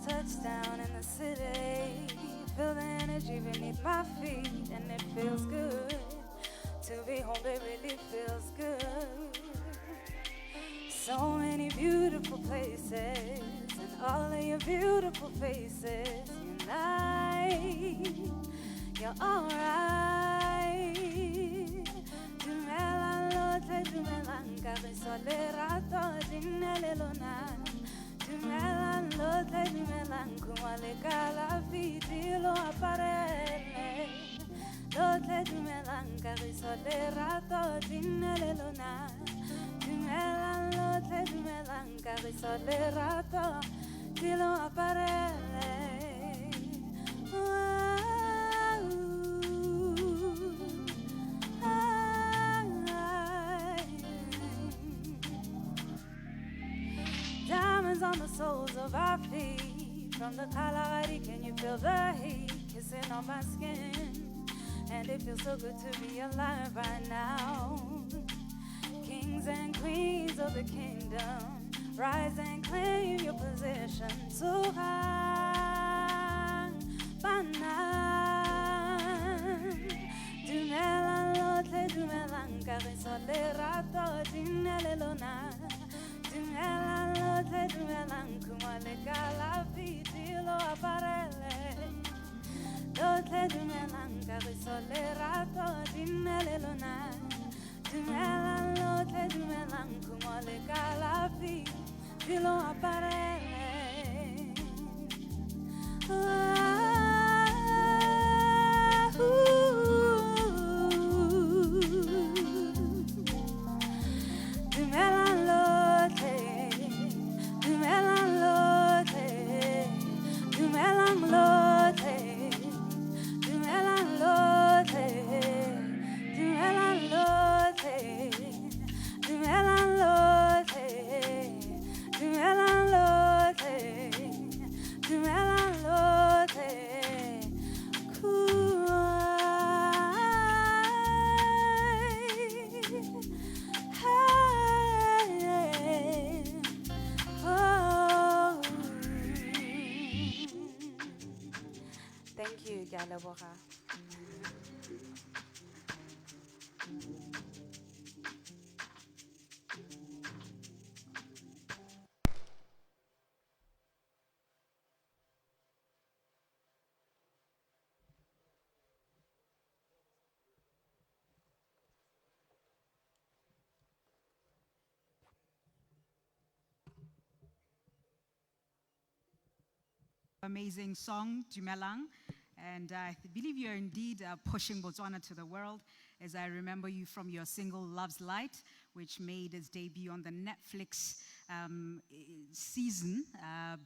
touchdown in the city. Feel the energy beneath my feet, and it feels good to be home. It really feels good. So many beautiful places, and all of your beautiful faces unite. You're alright. Dumelang lotlhe, dumelang kagiso lerato dinelelona. Dumelang lotlhe, dumelang kuma le kalafi dilo aparele. Lotlhe dumelang kagiso lerato dinelelona. Dumelang lotlhe, dumelang kagiso lerato dilo aparele. Diamonds on the soles of our feet. From the Kalahari, can you feel the heat kissing on my skin? And it feels so good to be alive right now. Kings and queens of the kingdom, rise and claim your position. So high, banan. Dumelang lotlhe, dumelang kagiso lerato dinelelona. Dumelang lotlhe, dumelang kuma le kalafi dilo aparele. Lotlhe dumelang kagiso lerato dinelelona. Dumelang lotlhe, dumelang kuma le kalafi dilo aparele. Dumelang lotlhe, dumelang lotlhe, dumelang lotlhe, dumelang lotlhe, dumelang lotlhe, dumelang lotlhe, dumelang lotlhe, dumelang lotlhe. Thank you, Galaboha. Amazing song, Dumelang. And I believe you're indeed pushing Botswana to the world, as I remember you from your single Love's Light, which made its debut on the Netflix season,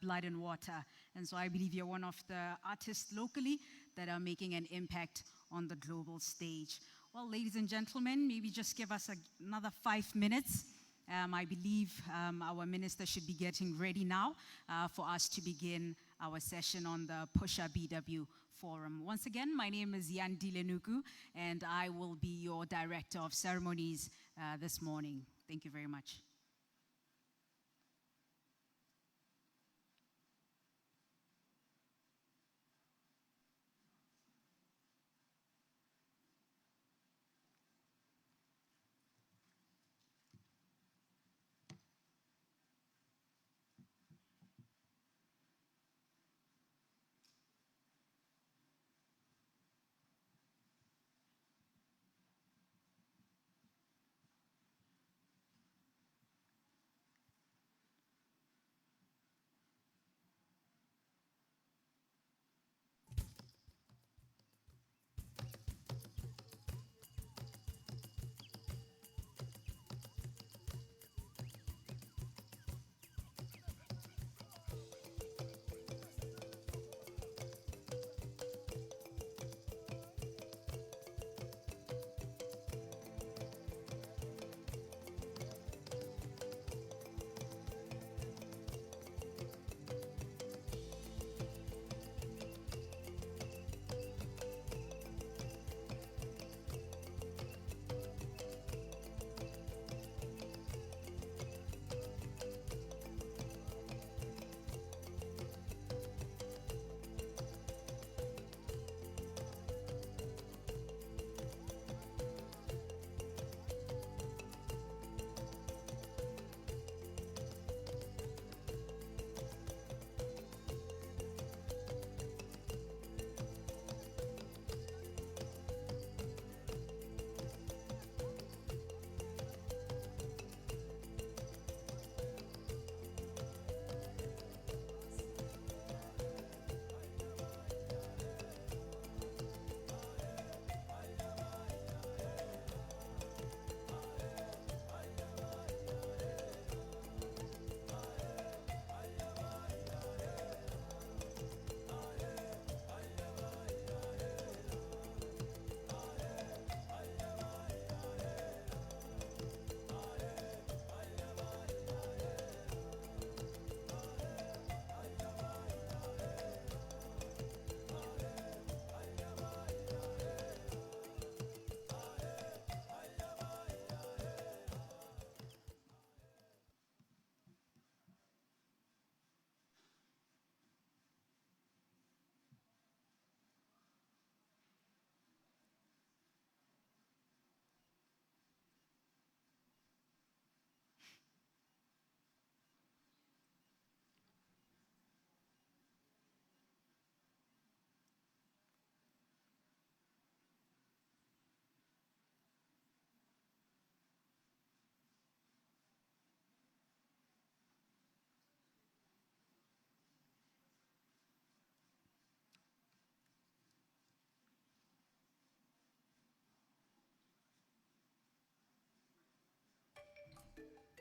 Blood and Water. And so I believe you're one of the artists locally that are making an impact on the global stage. Well, ladies and gentlemen, maybe just give us another 5 minutes. I believe our minister should be getting ready now for us to begin our session on the PushaBW Forum. Once again, my name is Yandile Nuku, and I will be your director of ceremonies this morning. Thank you very much.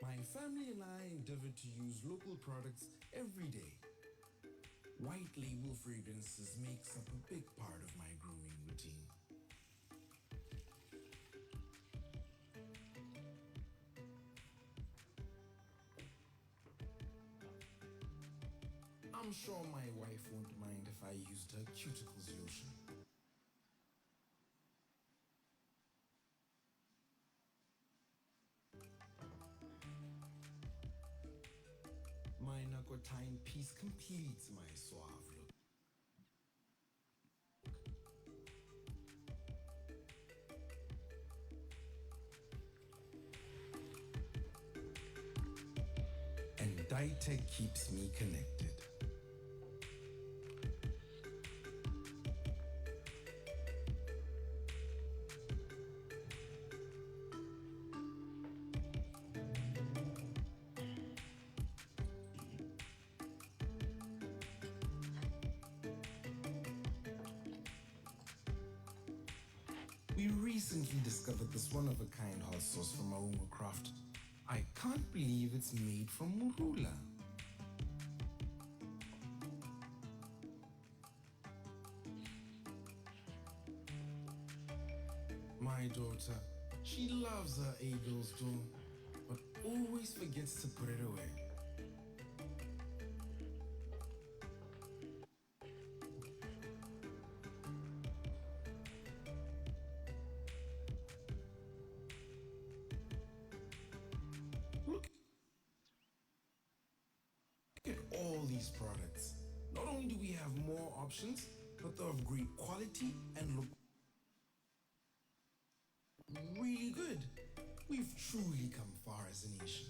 My family and I endeavor to use local products every day. White label fragrances makes up a big part of my grooming routine. I'm sure my wife won't mind if I used her cuticles lotion. My knuckle timepiece completes my suave look. And Ditech keeps me connected. We recently discovered this one-of-a-kind hot sauce from Aroma Craft. I can't believe it's made from Murula. My daughter, she loves her Eagles too, but always forgets to put it away. Look at all these products. Not only do we have more options, but they're of great quality and look really good. We've truly come far as a nation.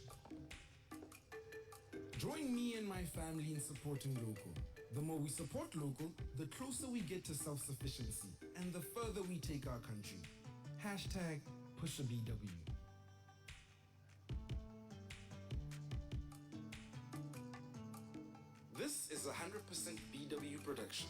Join me and my family in supporting local. The more we support local, the closer we get to self-sufficiency and the further we take our country. Hashtag PushaBW. This is a 100% BW production.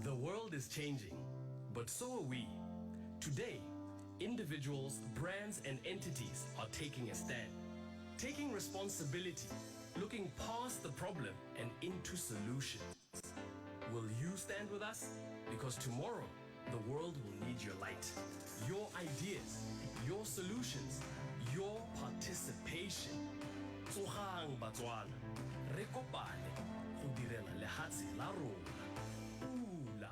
The world is changing, but so are we. Today, individuals, brands, and entities are taking a stand, taking responsibility, looking past the problem and into solutions. Will you stand with us? Because tomorrow, the world will need your light, your ideas, your solutions, your participation. Tsogang Batswana, re kopane go direla lehatshe la rona. Pula.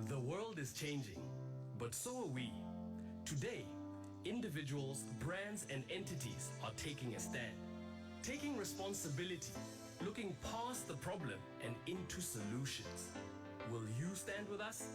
The world is changing, but so are we. Today, individuals, brands, and entities are taking a stand, taking responsibility, looking past the problem and into solutions. Will you stand with us?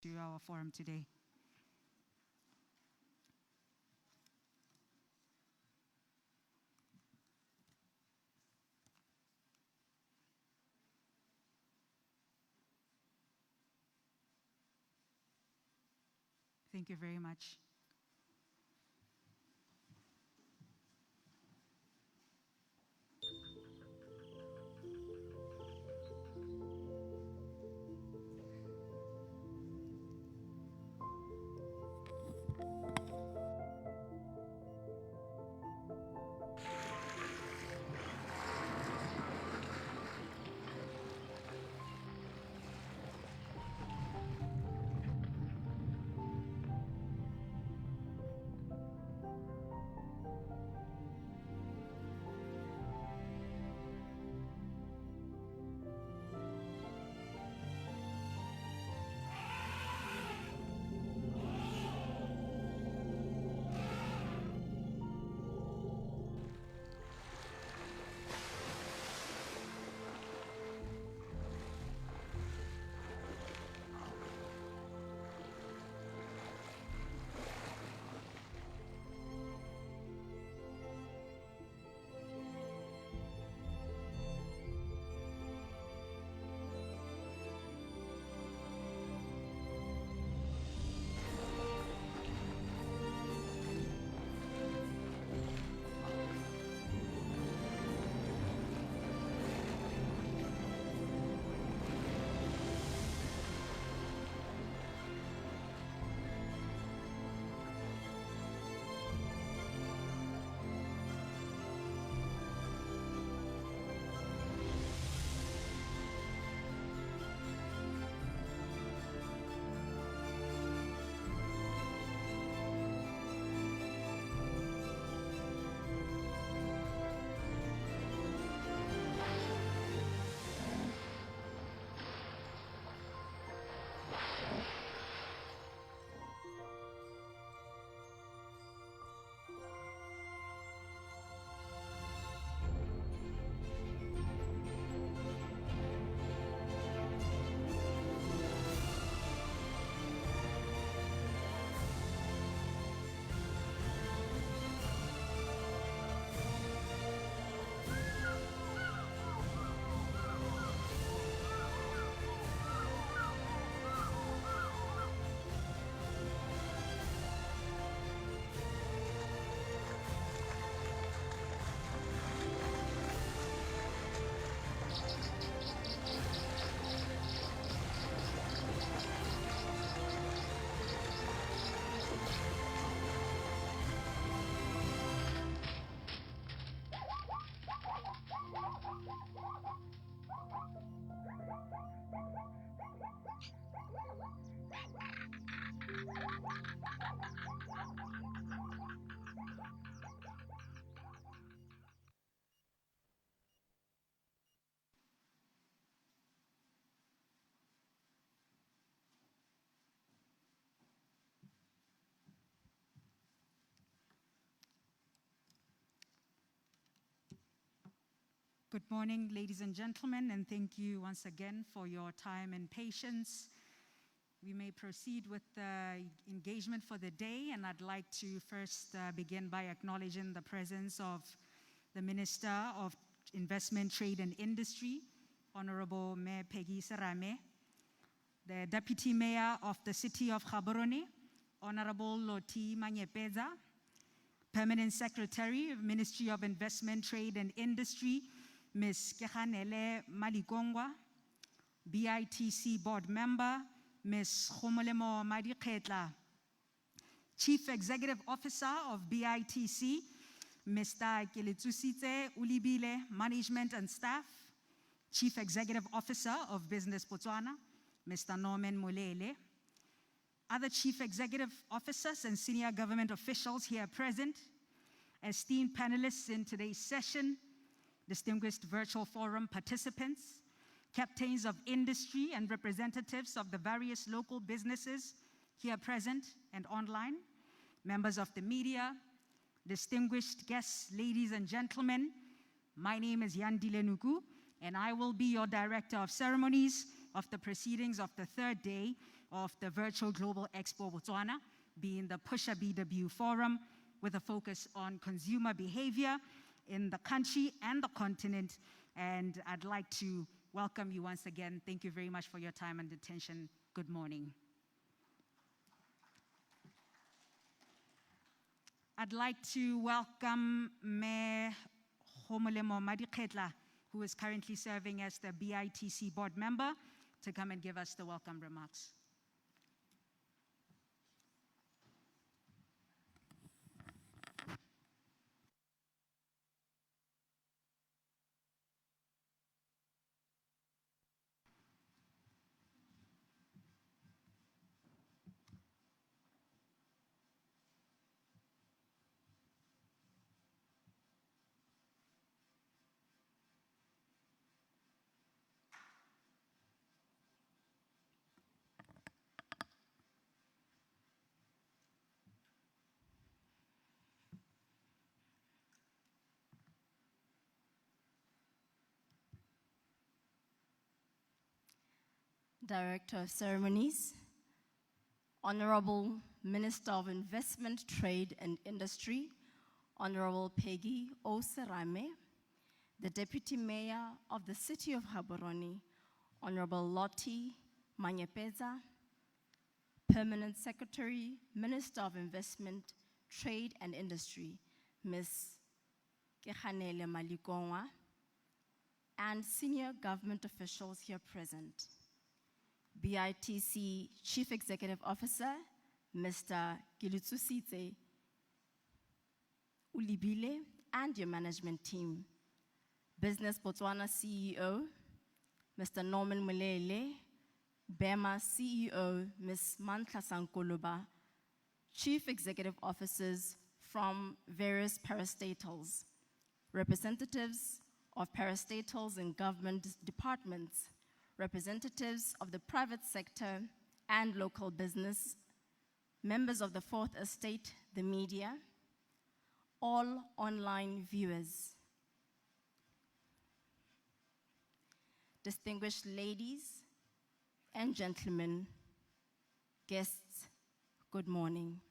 To our forum today. Thank you very much. Good morning, ladies and gentlemen, and thank you once again for your time and patience. We may proceed with the engagement for the day, and I'd like to first begin by acknowledging the presence of the Minister of Investment, Trade and Industry, Honorable Mayor Peggy Serame, the Deputy Mayor of the City of Gaborone, Honorable Loti Manyepeza, Permanent Secretary of Ministry of Investment, Trade and Industry, Ms. Keganele Malikongwa, BITC Board Member, Ms. Khomolemo Madiketla, Chief Executive Officer of BITC, Mr. Kiletsusitse Ulibile, Management and Staff, Chief Executive Officer of Business Botswana, Mr. Norman Molele, other Chief Executive Officers and senior government officials here present, esteemed panelists in today's session, distinguished virtual forum participants, captains of industry and representatives of the various local businesses here present and online, members of the media, distinguished guests, ladies and gentlemen. My name is Yandile Nuku, and I will be your Director of Ceremonies of the proceedings of the third day of the Virtual Global Expo Botswana, being the PushaBW Forum, with a focus on consumer behavior in the country and the continent. And I'd like to welcome you once again. Thank you very much for your time and attention. Good morning. I'd like to welcome Mayor Khomolemo Madiketla, who is currently serving as the BITC board member, to come and give us the welcome remarks. Director of Ceremonies, Honorable Minister of Investment, Trade and Industry, Honorable Peggy O. Serame, the Deputy Mayor of the City of Gaborone, Honorable Loti Manyepeza, Permanent Secretary, Minister of Investment, Trade and Industry, Ms. Keganele Malikongwa, and senior government officials here present. BITC Chief Executive Officer, Mr. Kiletsusitse Ulibile, and your management team. Business Botswana CEO, Mr. Norman Molele, BEMA CEO, Ms. Mantla Sankoloba, Chief Executive Officers from various parastatals, representatives of parastatals and government departments, representatives of the private sector and local business, members of the Fourth Estate, the media, all online viewers, distinguished ladies and gentlemen, guests, good morning.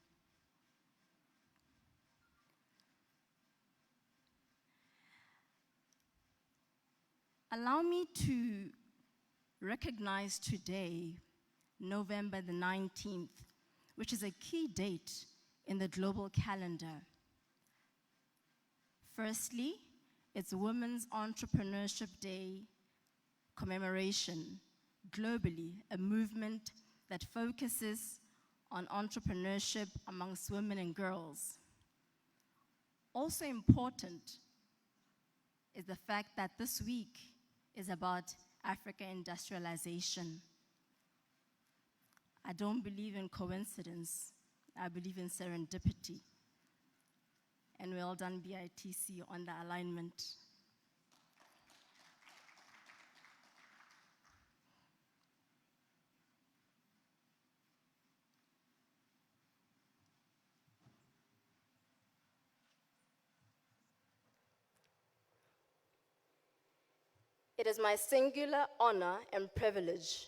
Allow me to recognize today, November the 19th, which is a key date in the global calendar. Firstly, it's Women's Entrepreneurship Day commemoration globally, a movement that focuses on entrepreneurship amongst women and girls. Also important is the fact that this week is about Africa industrialization. I don't believe in coincidence. I believe in serendipity. And well done, BITC, on the alignment. It is my singular honor and privilege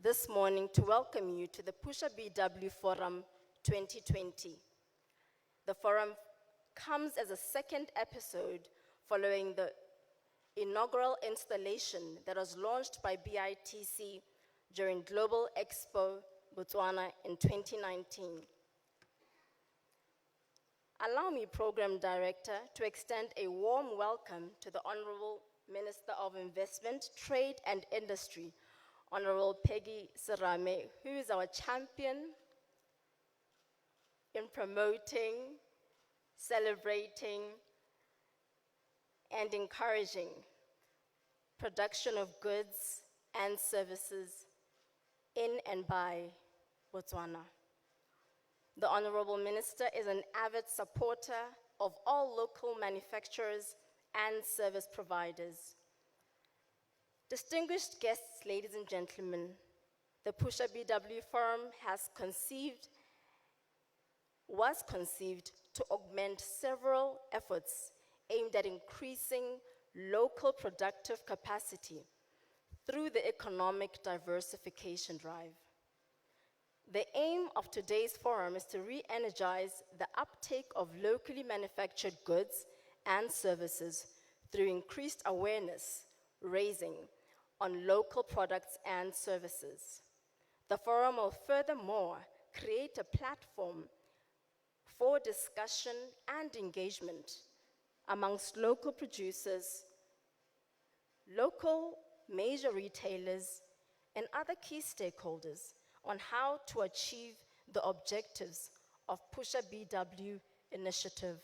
this morning to welcome you to the PushaBW Forum 2020. The forum comes as a second episode following the inaugural installation that was launched by BITC during Global Expo Botswana in 2019. Allow me, Program Director, to extend a warm welcome to the Honorable Minister of Investment, Trade and Industry, Honorable Peggy Serame, who is our champion in promoting, celebrating, and encouraging production of goods and services in and by Botswana. The Honorable Minister is an avid supporter of all local manufacturers and service providers. Distinguished guests, ladies and gentlemen, the PushaBW Forum was conceived to augment several efforts aimed at increasing local productive capacity through the economic diversification drive. The aim of today's forum is to re-energize the uptake of locally manufactured goods and services through increased awareness raising on local products and services. The forum will furthermore create a platform for discussion and engagement amongst local producers, local major retailers, and other key stakeholders on how to achieve the objectives of PushaBW initiative,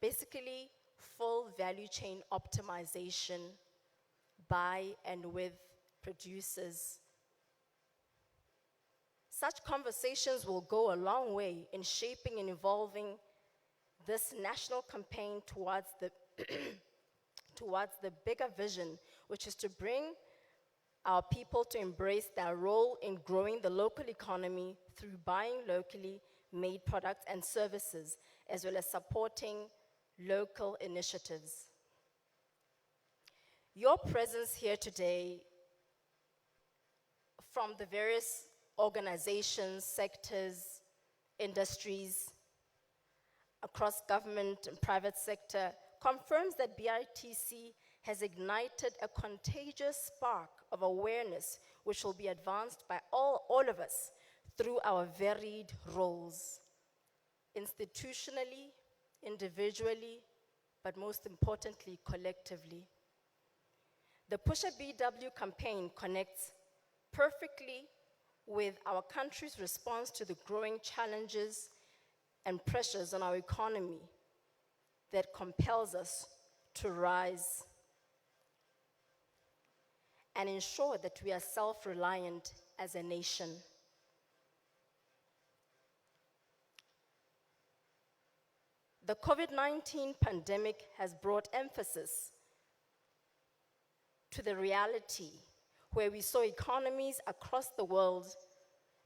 basically full value chain optimization by and with producers. Such conversations will go a long way in shaping and evolving this national campaign towards the, towards the bigger vision, which is to bring our people to embrace their role in growing the local economy through buying locally made products and services, as well as supporting local initiatives. Your presence here today from the various organizations, sectors, industries, across government and private sector confirms that BITC has ignited a contagious spark of awareness which will be advanced by all of us through our varied roles, institutionally, individually, but most importantly, collectively. The PushaBW campaign connects perfectly with our country's response to the growing challenges and pressures on our economy that compels us to rise and ensure that we are self-reliant as a nation. The COVID-19 pandemic has brought emphasis to the reality where we saw economies across the world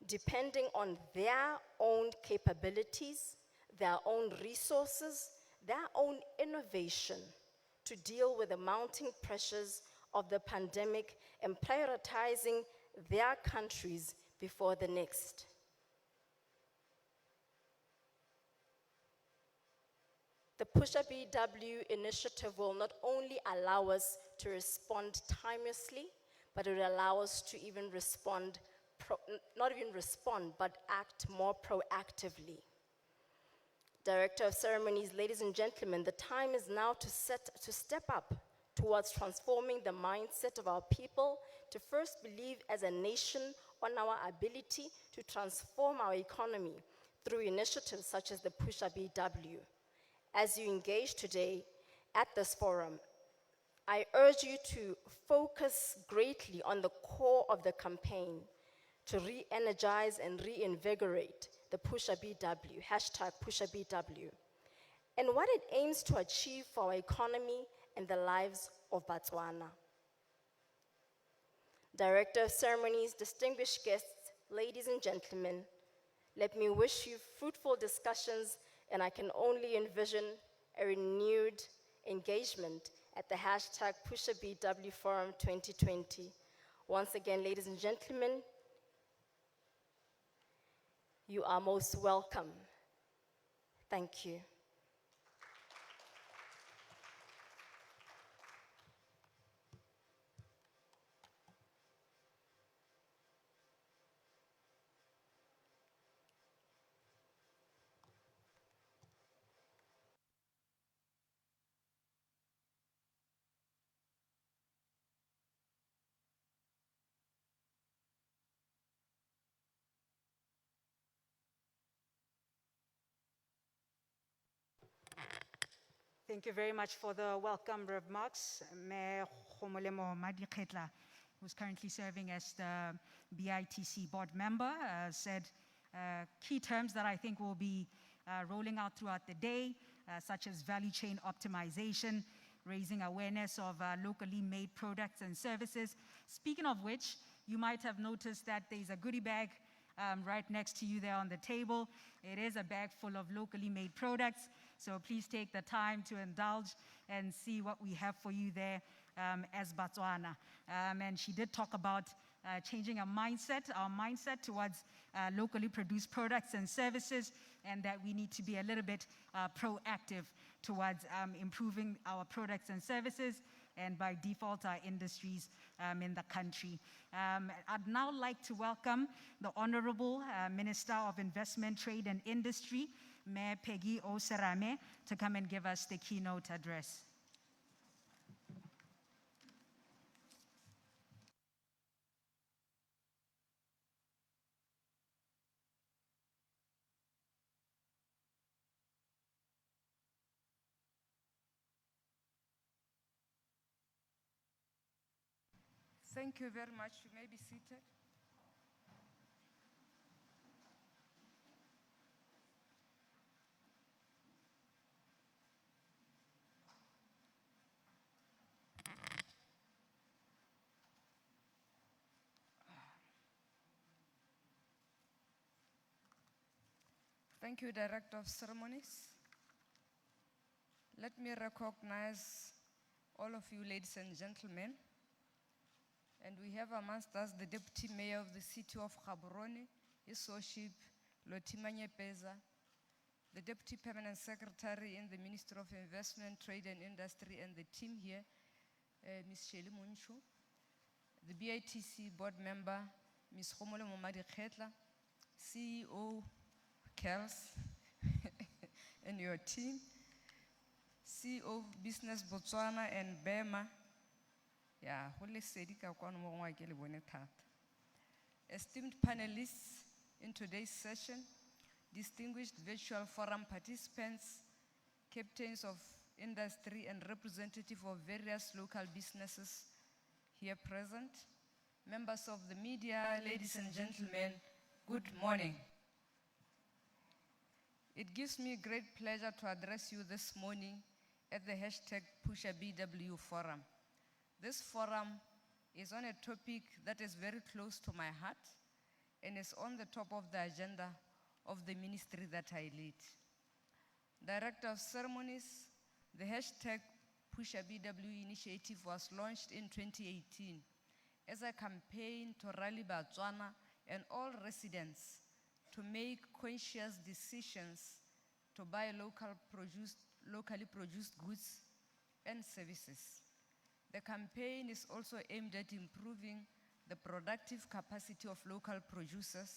depending on their own capabilities, their own resources, their own innovation to deal with the mounting pressures of the pandemic and prioritizing their countries before the next. The PushaBW initiative will not only allow us to respond timelessly, but it will allow us to even respond, not even respond, but act more proactively. Director of Ceremonies, ladies and gentlemen, the time is now to step up towards transforming the mindset of our people, to first believe as a nation on our ability to transform our economy through initiatives such as the PushaBW. As you engage today at this forum, I urge you to focus greatly on the core of the campaign, to re-energize and reinvigorate the PushaBW, hashtag PushaBW, and what it aims to achieve for our economy and the lives of Botswana. Director of Ceremonies, distinguished guests, ladies and gentlemen, let me wish you fruitful discussions, and I can only envision a renewed engagement at the hashtag PushaBW Forum 2020. Once again, ladies and gentlemen, you are most welcome. Thank you. Thank you very much for the welcome remarks. Mayor Khomolemo Madiketla, who's currently serving as the BITC board member, said key terms that I think will be rolling out throughout the day, such as value chain optimization, raising awareness of locally made products and services. Speaking of which, you might have noticed that there's a goodie bag right next to you there on the table. It is a bag full of locally made products. So please take the time to indulge and see what we have for you there as Botswana. And she did talk about changing our mindset towards locally produced products and services, and that we need to be a little bit proactive towards improving our products and services, and by default, our industries in the country. I'd now like to welcome the Honorable Minister of Investment, Trade and Industry, Mayor Peggy Oserame, to come and give us the keynote address. Thank you very much. You may be seated. Thank you, Director of Ceremonies. Let me recognize all of you, ladies and gentlemen. And we have amongst us the Deputy Mayor of the City of Gaborone, His Worship Lotimanye Peza, the Deputy Permanent Secretary in the Ministry of Investment, Trade and Industry, and the team here, Ms. Sheli Munchu, the BITC Board Member, Ms. Khomole Momadi Khetla, CEO, Kels, and your team, CEO Business Botswana and BEMA. Esteemed panelists in today's session, distinguished virtual forum participants, captains of industry and representatives of various local businesses here present, members of the media, ladies and gentlemen, good morning. It gives me great pleasure to address you this morning at the hashtag PushaBW Forum. This forum is on a topic that is very close to my heart and is on the top of the agenda of the ministry that I lead. Director of Ceremonies, the hashtag PushaBW initiative was launched in 2018 as a campaign to rally Botswana and all residents to make conscious decisions to buy locally produced goods and services. The campaign is also aimed at improving the productive capacity of local producers,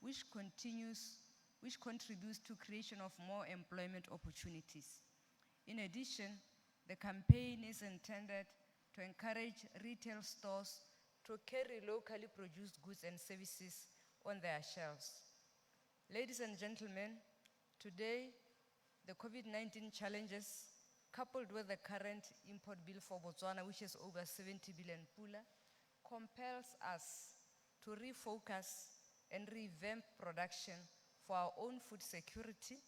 which contributes to creation of more employment opportunities. In addition, the campaign is intended to encourage retail stores to carry locally produced goods and services on their shelves. Ladies and gentlemen, today, the COVID-19 challenges, coupled with the current import bill for Botswana, which is over 70 billion pula, compels us to refocus and revamp production for our own food security,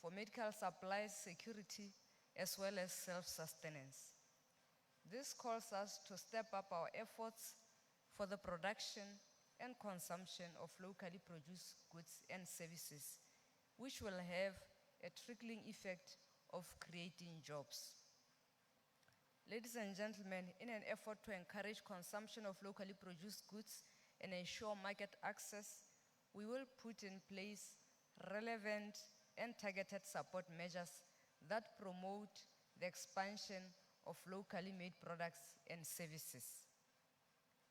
for medical supplies security, as well as self-sustenance. This calls us to step up our efforts for the production and consumption of locally produced goods and services, which will have a trickling effect of creating jobs. Ladies and gentlemen, in an effort to encourage consumption of locally produced goods and ensure market access, we will put in place relevant and targeted support measures that promote the expansion of locally made products and services.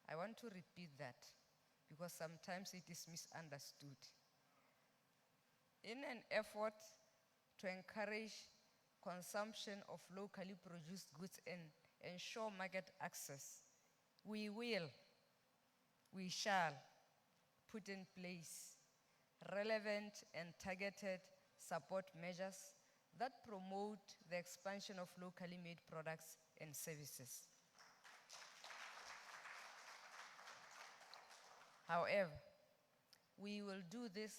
I want to repeat that because sometimes it is misunderstood. In an effort to encourage consumption of locally produced goods and ensure market access, we shall put in place relevant and targeted support measures that promote the expansion of locally made products and services. However, we will do this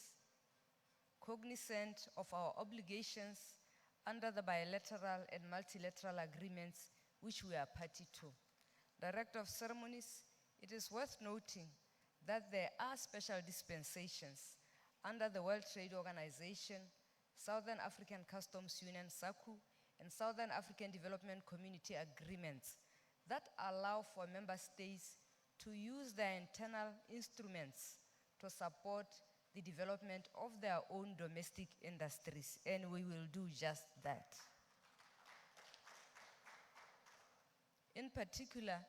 cognizant of our obligations under the bilateral and multilateral agreements which we are party to. Director of Ceremonies, it is worth noting that there are special dispensations under the World Trade Organization, Southern African Customs Union, SACU, and Southern African Development Community agreements that allow for member states to use their internal instruments to support the development of their own domestic industries, and we will do just that. In particular,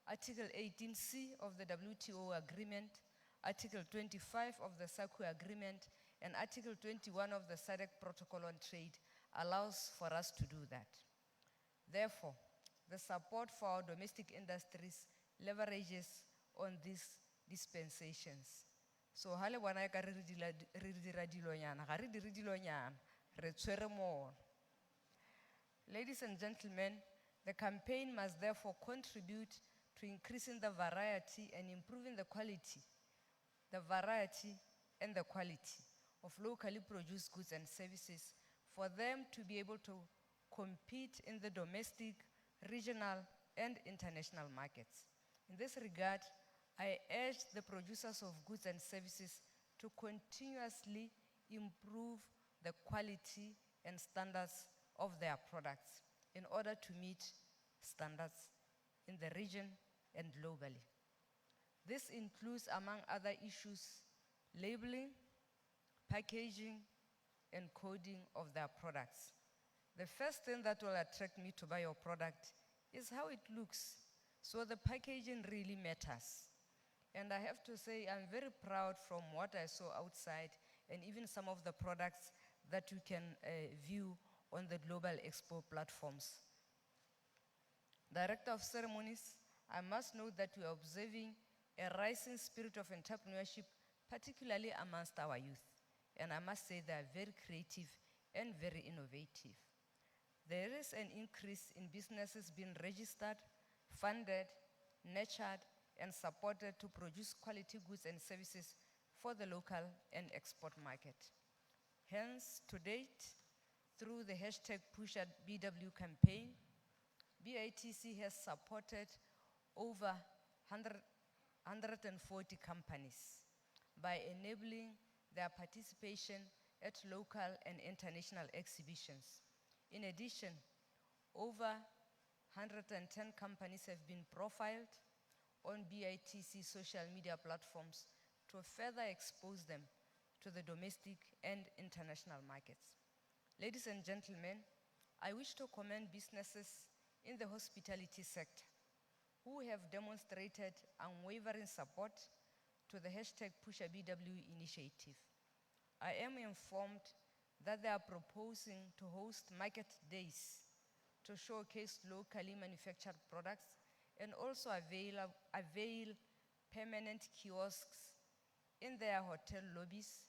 Article 18C of the WTO agreement, Article 25 of the SACU agreement, and Article 21 of the SADC Protocol on Trade allows for us to do that. Therefore, the support for our domestic industries leverages on these dispensations. So, hale wana ka re dira dilonyana, ga re dire dilonyana, re tshwere mono. Ladies and gentlemen, the campaign must therefore contribute to increasing the variety and improving the quality, the variety and the quality of locally produced goods and services for them to be able to compete in the domestic, regional, and international markets. In this regard, I urge the producers of goods and services to continuously improve the quality and standards of their products in order to meet standards in the region and globally. This includes, among other issues, labeling, packaging, and coding of their products. The first thing that will attract me to buy your product is how it looks. So the packaging really matters. And I have to say, I'm very proud from what I saw outside and even some of the products that you can view on the Global Expo platforms. Director of Ceremonies, I must note that we are observing a rising spirit of entrepreneurship, particularly amongst our youth. And I must say they are very creative and very innovative. There is an increase in businesses being registered, funded, nurtured, and supported to produce quality goods and services for the local and export market. Hence, to date, through the hashtag PushaBW campaign, BITC has supported over 140 companies by enabling their participation at local and international exhibitions. In addition, over 110 companies have been profiled on BITC social media platforms to further expose them to the domestic and international markets. Ladies and gentlemen, I wish to commend businesses in the hospitality sector who have demonstrated unwavering support to the hashtag PushaBW initiative. I am informed that they are proposing to host market days to showcase locally manufactured products and also avail permanent kiosks in their hotel lobbies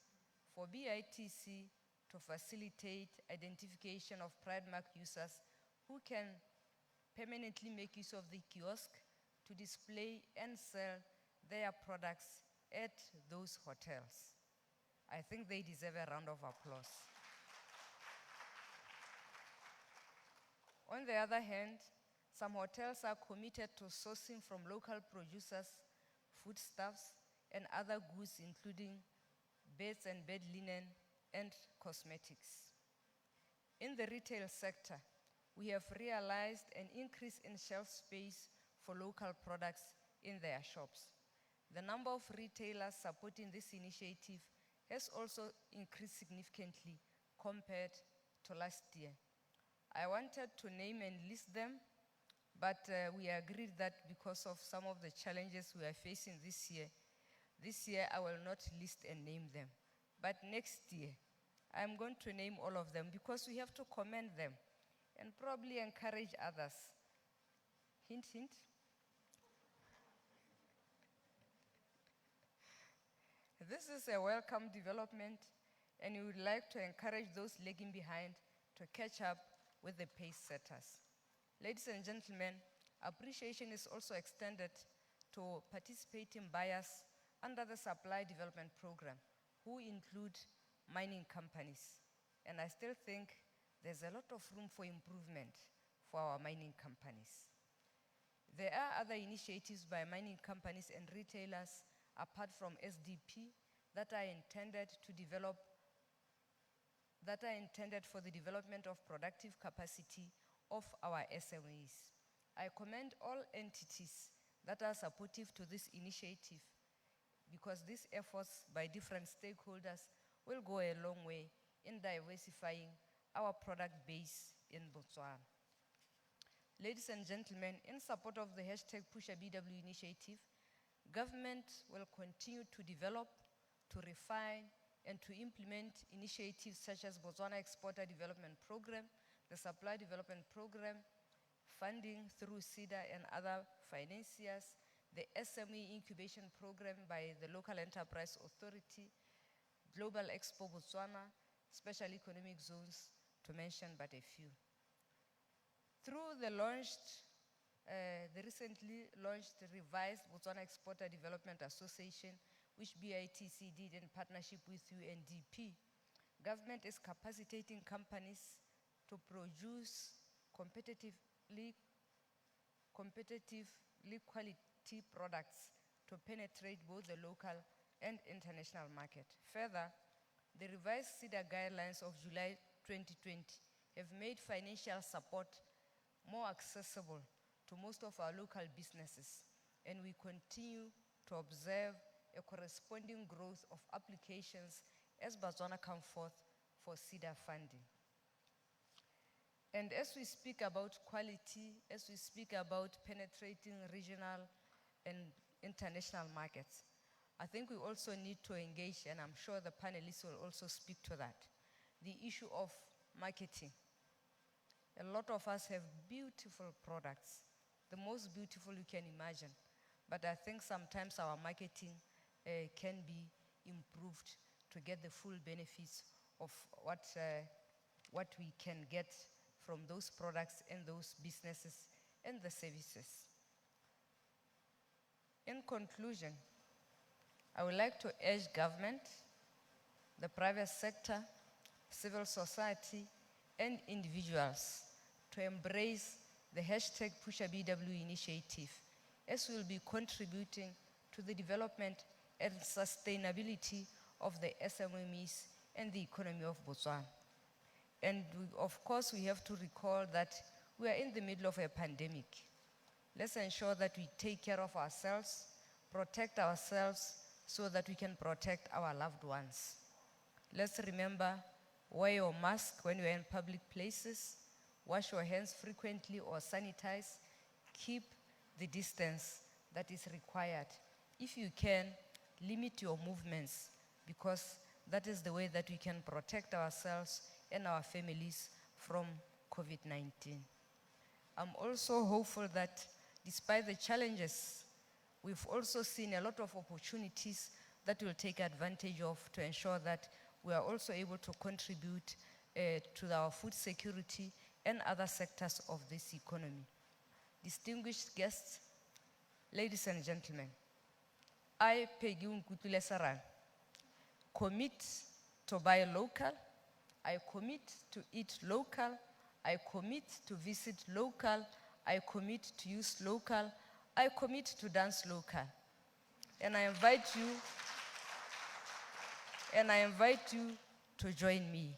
for BITC to facilitate identification of Pride Mark users who can permanently make use of the kiosk to display and sell their products at those hotels. I think they deserve a round of applause. On the other hand, some hotels are committed to sourcing from local producers, foodstuffs, and other goods, including beds and bed linen and cosmetics. In the retail sector, we have realized an increase in shelf space for local products in their shops. The number of retailers supporting this initiative has also increased significantly compared to last year. I wanted to name and list them, but we agreed that because of some of the challenges we are facing this year I will not list and name them. But next year, I'm going to name all of them because we have to commend them and probably encourage others. Hint, hint. This is a welcome development, and we would like to encourage those lagging behind to catch up with the pace setters. Ladies and gentlemen, appreciation is also extended to participating buyers under the Supply Development Program, who include mining companies. And I still think there's a lot of room for improvement for our mining companies. There are other initiatives by mining companies and retailers apart from SDP that are intended for the development of productive capacity of our SMEs. I commend all entities that are supportive to this initiative because these efforts by different stakeholders will go a long way in diversifying our product base in Botswana. Ladies and gentlemen, in support of the hashtag PushaBW initiative, government will continue to develop, to refine, and to implement initiatives such as Botswana Exporter Development Program, the Supply Development Program, funding through SIDA and other financiers, the SME Incubation Program by the Local Enterprise Authority, Global Expo Botswana, Special Economic Zones, to mention but a few. Through the recently launched revised Botswana Exporter Development Association, which BITC did in partnership with UNDP, government is capacitating companies to produce competitively quality products to penetrate both the local and international market. Further, the revised SIDA guidelines of July 2020 have made financial support more accessible to most of our local businesses, and we continue to observe a corresponding growth of applications as Botswana come forth for SIDA funding. And as we speak about quality, as we speak about penetrating regional and international markets, I think we also need to engage, and I'm sure the panelists will also speak to that, the issue of marketing. A lot of us have beautiful products, the most beautiful you can imagine, but I think sometimes our marketing can be improved to get the full benefits of what we can get from those products and those businesses and the services. In conclusion, I would like to urge government, the private sector, civil society, and individuals to embrace the hashtag PushaBW initiative, as we will be contributing to the development and sustainability of the SMEs and the economy of Botswana. And of course, we have to recall that we are in the middle of a pandemic. Let's ensure that we take care of ourselves, protect ourselves, so that we can protect our loved ones. Let's remember, wear your mask when you're in public places, wash your hands frequently or sanitize, keep the distance that is required. If you can, limit your movements, because that is the way that we can protect ourselves and our families from COVID-19. I'm also hopeful that despite the challenges, we've also seen a lot of opportunities that we'll take advantage of to ensure that we are also able to contribute to our food security and other sectors of this economy. Distinguished guests, ladies and gentlemen, I, Peggy Nkutule Saran, commit to buy local, I commit to eat local, I commit to visit local, I commit to use local, I commit to dance local. And I invite you to join me.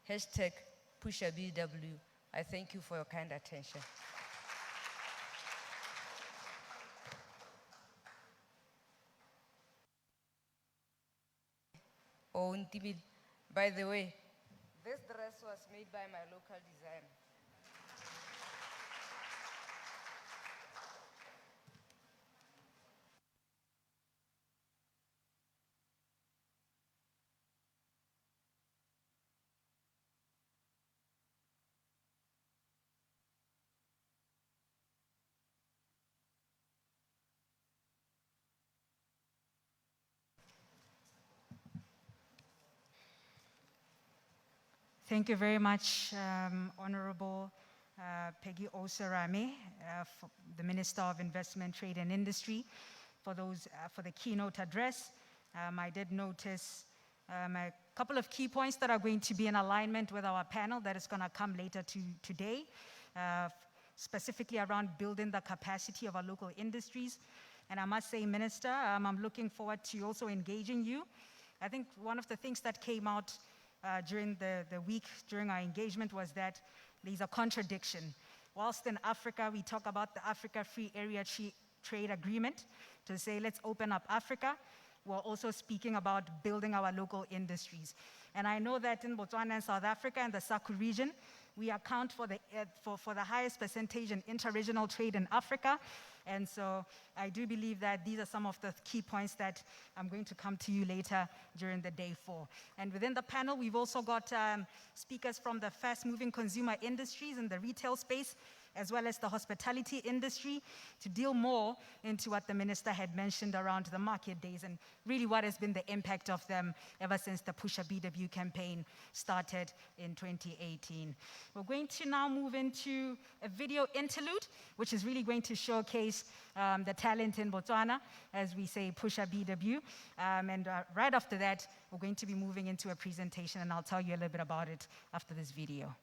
Hashtag PushaBW I thank you for your kind attention. Oh, Ntibile, by the way, this dress was made by my local designer. Thank you very much, Honorable Peggy Osarame, the Minister of Investment, Trade and Industry, for the keynote address. I did notice a couple of key points that are going to be in alignment with our panel that is going to come later today, specifically around building the capacity of our local industries. And I must say, Minister, I'm looking forward to also engaging you. I think one of the things that came out during the week, during our engagement, was that there's a contradiction. Whilst in Africa, we talk about the Africa Free Area Trade Agreement to say, let's open up Africa, we're also speaking about building our local industries. And I know that in Botswana and South Africa and the SACU region, we account for the highest percentage in interregional trade in Africa. And so I do believe that these are some of the key points that I'm going to come to you later during the day for. And within the panel, we've also got speakers from the fast-moving consumer industries in the retail space, as well as the hospitality industry, to deal more into what the minister had mentioned around the market days and really what has been the impact of them ever since the PushaBW campaign started in 2018. We're going to now move into a video interlude, which is really going to showcase the talent in Botswana, as we say PushaBW. And right after that, we're going to be moving into a presentation, and I'll tell you a little bit about it after this video.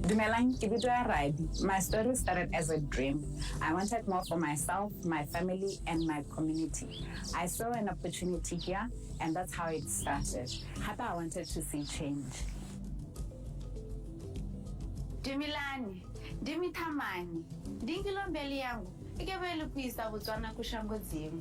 Dumelang, ke bitswa Rabi. My story started as a dream. I wanted more for myself, my family, and my community. I saw an opportunity here, and that's how it started. Happy I wanted to see change. Dumilani, Dimithamani, Dingilombeli yangu, ikebele kuisa Botswana kushango dzimu.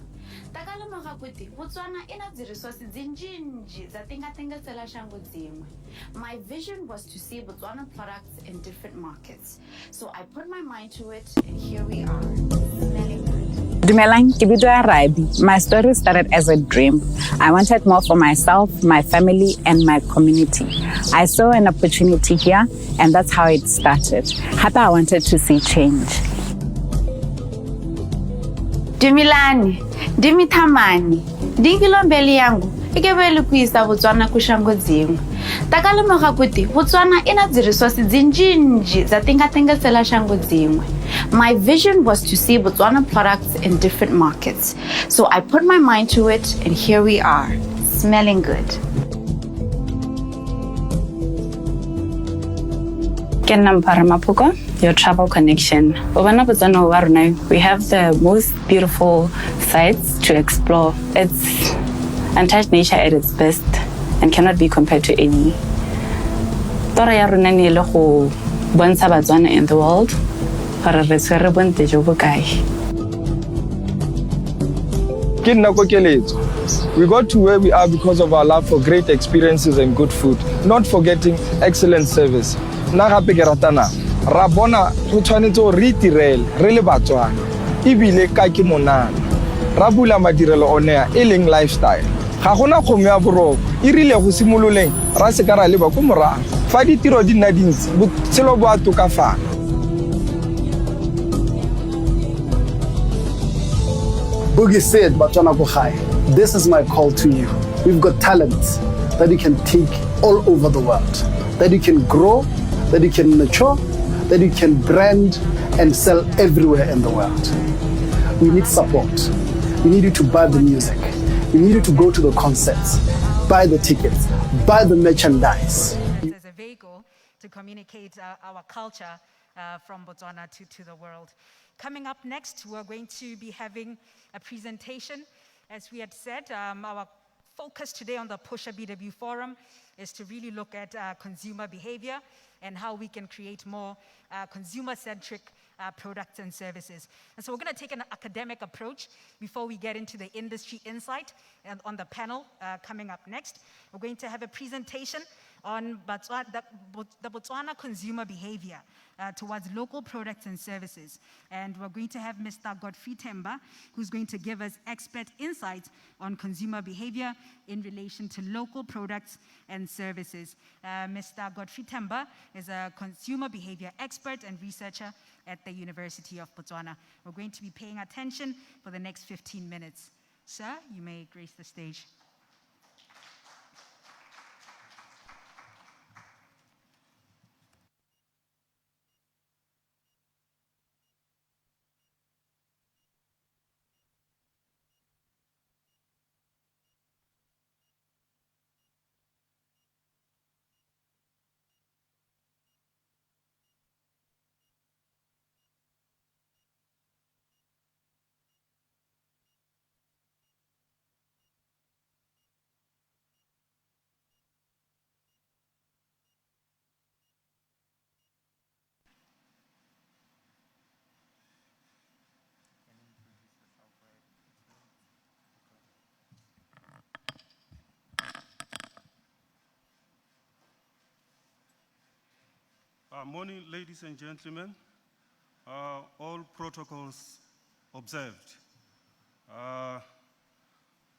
Takala makakuti, Botswana ina dziriswasi dzinjinji zatingatengesela shango dzimu. My vision was to see Botswana products in different markets. So I put my mind to it, and here we are, smelling good. Dumelang, ke bitswa Rabi. My story started as a dream. I wanted more for myself, my family, and my community. I saw an opportunity here, and that's how it started. Happy I wanted to see change. Dumilani, Dimithamani, Dingilombeli yangu, ikebele kuisa Botswana kushango dzimu. Takala makakuti, Botswana ina dziriswasi dzinjinji zatingatengesela shango dzimu. My vision was to see Botswana products in different markets. So I put my mind to it, and here we are, smelling good. Mapuko, your travel connection. We have the most beautiful sites to explore. It's untouched nature at its best and cannot be compared to any. Tora ya rona ni le go bontsha Batswana in the world. Gore re tshwere bonte jo bokae. Ke nna kokeletso. We got to where we are because of our love for great experiences and good food, not forgetting excellent service. Na gape ke ratana ra bona go tshwanetse go re itirele re le Batswana ebile ka ke monana ra bula madirelo onea e leng lifestyle ga gona kgomo ya boroko e rile go simololeng ra se ka ra leba go morago fa ditiro di nna dintsi botshelo bo a tokafala. Boogie said, Batswana ko gae. This is my call to you. We've got talents that you can take all over the world, that you can grow, that you can nurture, that you can brand and sell everywhere in the world. We need support. We need you to buy the music. We need you to go to the concerts, buy the tickets, buy the merchandise. As a vehicle to communicate our culture from Botswana to the world. Coming up next, we're going to be having a presentation. As we had said, our focus today on the PushaBW Forum is to really look at consumer behavior and how we can create more consumer-centric products and services. And so we're going to take an academic approach before we get into the industry insight and on the panel coming up next. We're going to have a presentation on the Botswana consumer behavior towards local products and services. And we're going to have Mr. Godfrey Temba, who's going to give us expert insights on consumer behavior in relation to local products and services. Mr. Godfrey Temba is a consumer behavior expert and researcher at the University of Botswana. We're going to be paying attention for the next 15 minutes. Sir, you may grace the stage. Morning, ladies and gentlemen. All protocols observed. I'd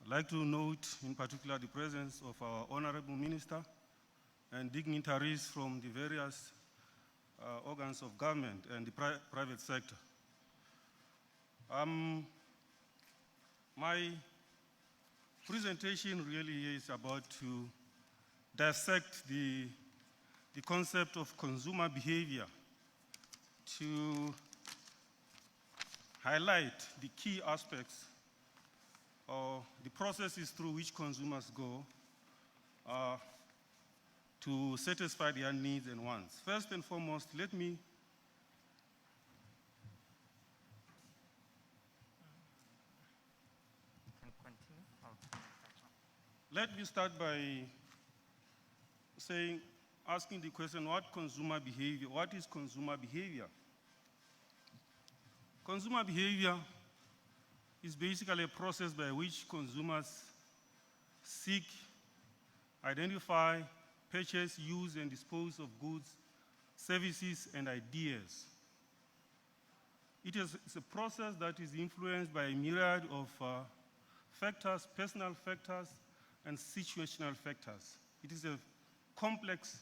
like to note in particular the presence of our Honorable Minister and dignitaries from the various organs of government and the private sector. My presentation really is about to dissect the concept of consumer behavior, to highlight the key aspects or the processes through which consumers go to satisfy their needs and wants. First and foremost, let me start by asking the question, what is consumer behavior? Consumer behavior is basically a process by which consumers seek, identify, purchase, use, and dispose of goods, services, and ideas. It's a process that is influenced by a myriad of factors, personal factors, and situational factors. It is a complex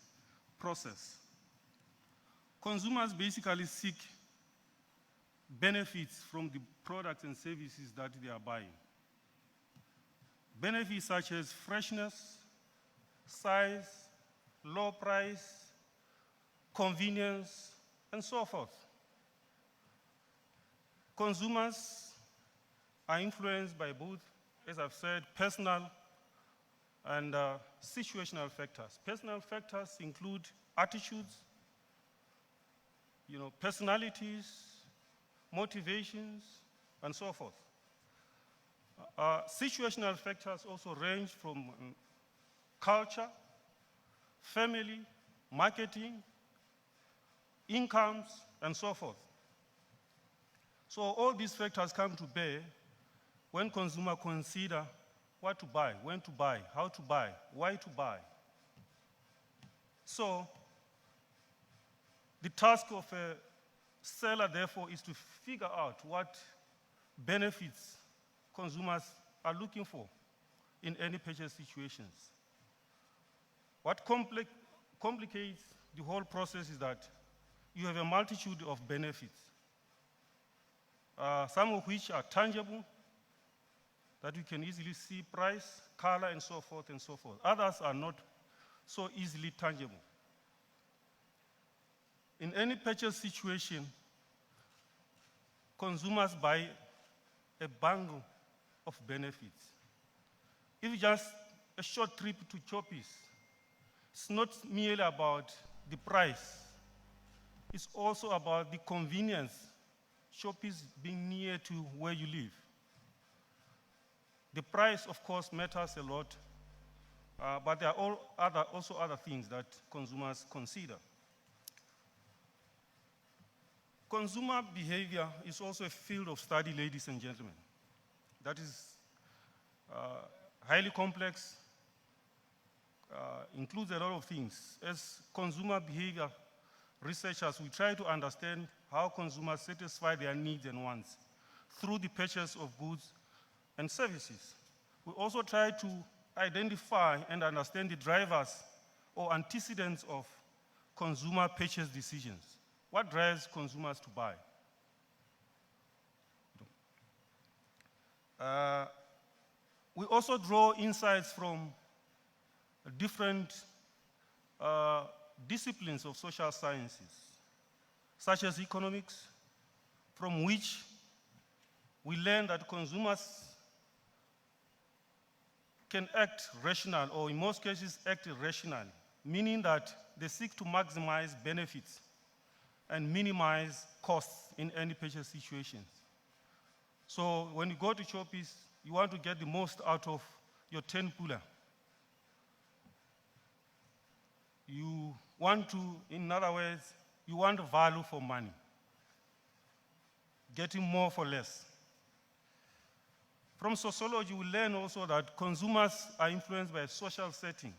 process. Consumers basically seek benefits from the products and services that they are buying. Benefits such as freshness, size, low price, convenience, and so forth. Consumers are influenced by both, as I've said, personal and situational factors. Personal factors include attitudes, personalities, motivations, and so forth. Situational factors also range from culture, family, marketing, incomes, and so forth. So all these factors come to bear when consumers consider what to buy, when to buy, how to buy, why to buy. So the task of a seller, therefore, is to figure out what benefits consumers are looking for in any purchase situations. What complicates the whole process is that you have a multitude of benefits, some of which are tangible, that you can easily see price, color, and so forth and so forth. Others are not so easily tangible. In any purchase situation, consumers buy a bundle of benefits. If just a short trip to Choppies, it's not merely about the price, it's also about the convenience, Choppies being near to where you live. The price, of course, matters a lot, but there are also other things that consumers consider. Consumer behavior is also a field of study, ladies and gentlemen. That is highly complex, includes a lot of things. As consumer behavior researchers, we try to understand how consumers satisfy their needs and wants through the purchase of goods and services. We also try to identify and understand the drivers or antecedents of consumer purchase decisions. What drives consumers to buy? We also draw insights from different disciplines of social sciences, such as economics, from which we learn that consumers can act rational, or in most cases act irrationally, meaning that they seek to maximize benefits and minimize costs in any purchase situations. So when you go to Choppies, you want to get the most out of your 10 pula. You want to, in other words, you want value for money, getting more for less. From sociology, we learn also that consumers are influenced by a social setting.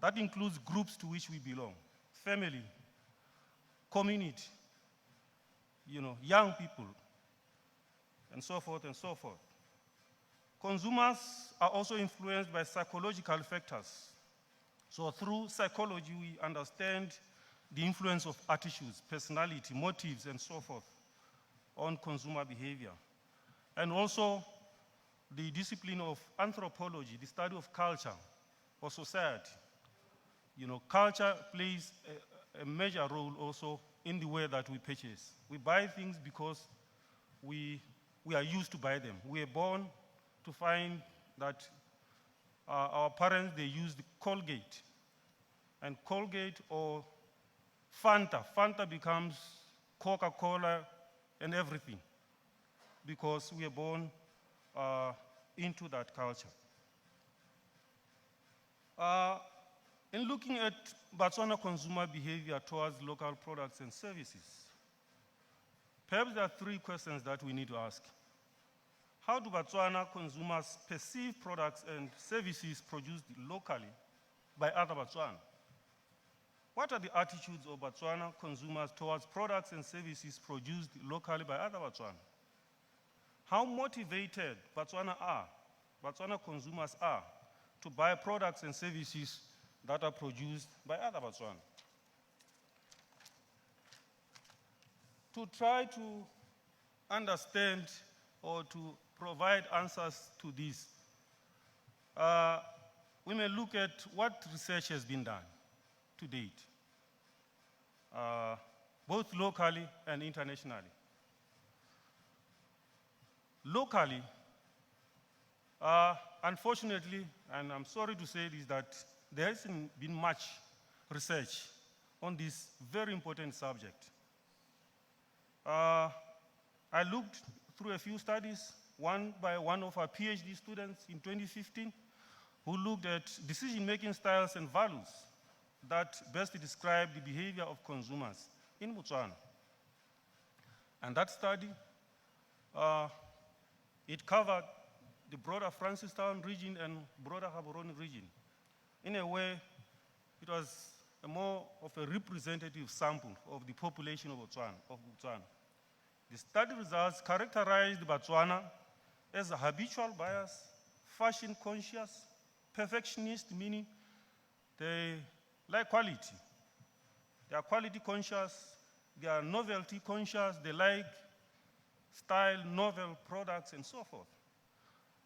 That includes groups to which we belong, family, community, young people, and so forth and so forth. Consumers are also influenced by psychological factors. So through psychology, we understand the influence of attitudes, personality, motives, and so forth on consumer behavior. And also the discipline of anthropology, the study of culture or society. Culture plays a major role also in the way that we purchase. We buy things because we are used to buy them. We are born to find that our parents, they used Colgate. And Colgate or Fanta. Fanta becomes Coca-Cola and everything because we are born into that culture. In looking at Botswana consumer behavior towards local products and services, perhaps there are three questions that we need to ask. How do Botswana consumers perceive products and services produced locally by other Botswana? What are the attitudes of Botswana consumers towards products and services produced locally by other Botswana? How motivated Botswana consumers are to buy products and services that are produced by other Botswana? To try to understand or to provide answers to this, we may look at what research has been done to date, both locally and internationally. Locally, unfortunately, and I'm sorry to say this, that there hasn't been much research on this very important subject. I looked through a few studies, one by one of our PhD students in 2015, who looked at decision-making styles and values that best describe the behavior of consumers in Botswana. And that study, it covered the broader Francistown region and broader Gaborone region. In a way, it was more of a representative sample of the population of Botswana. The study results characterized Botswana as habitual buyers, fashion conscious, perfectionist, meaning they like quality. They are quality conscious, they are novelty conscious, they like style, novel products, and so forth.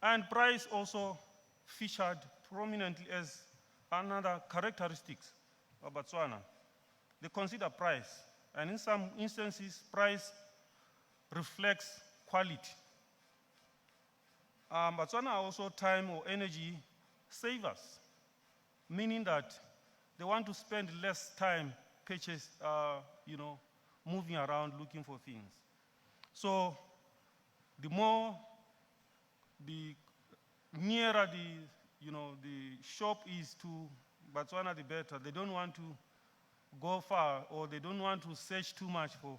And price also featured prominently as another characteristics of Botswana. They consider price, and in some instances, price reflects quality. Botswana are also time or energy savers, meaning that they want to spend less time moving around looking for things. So the more the nearer the shop is to Botswana, the better. They don't want to go far, or they don't want to search too much for.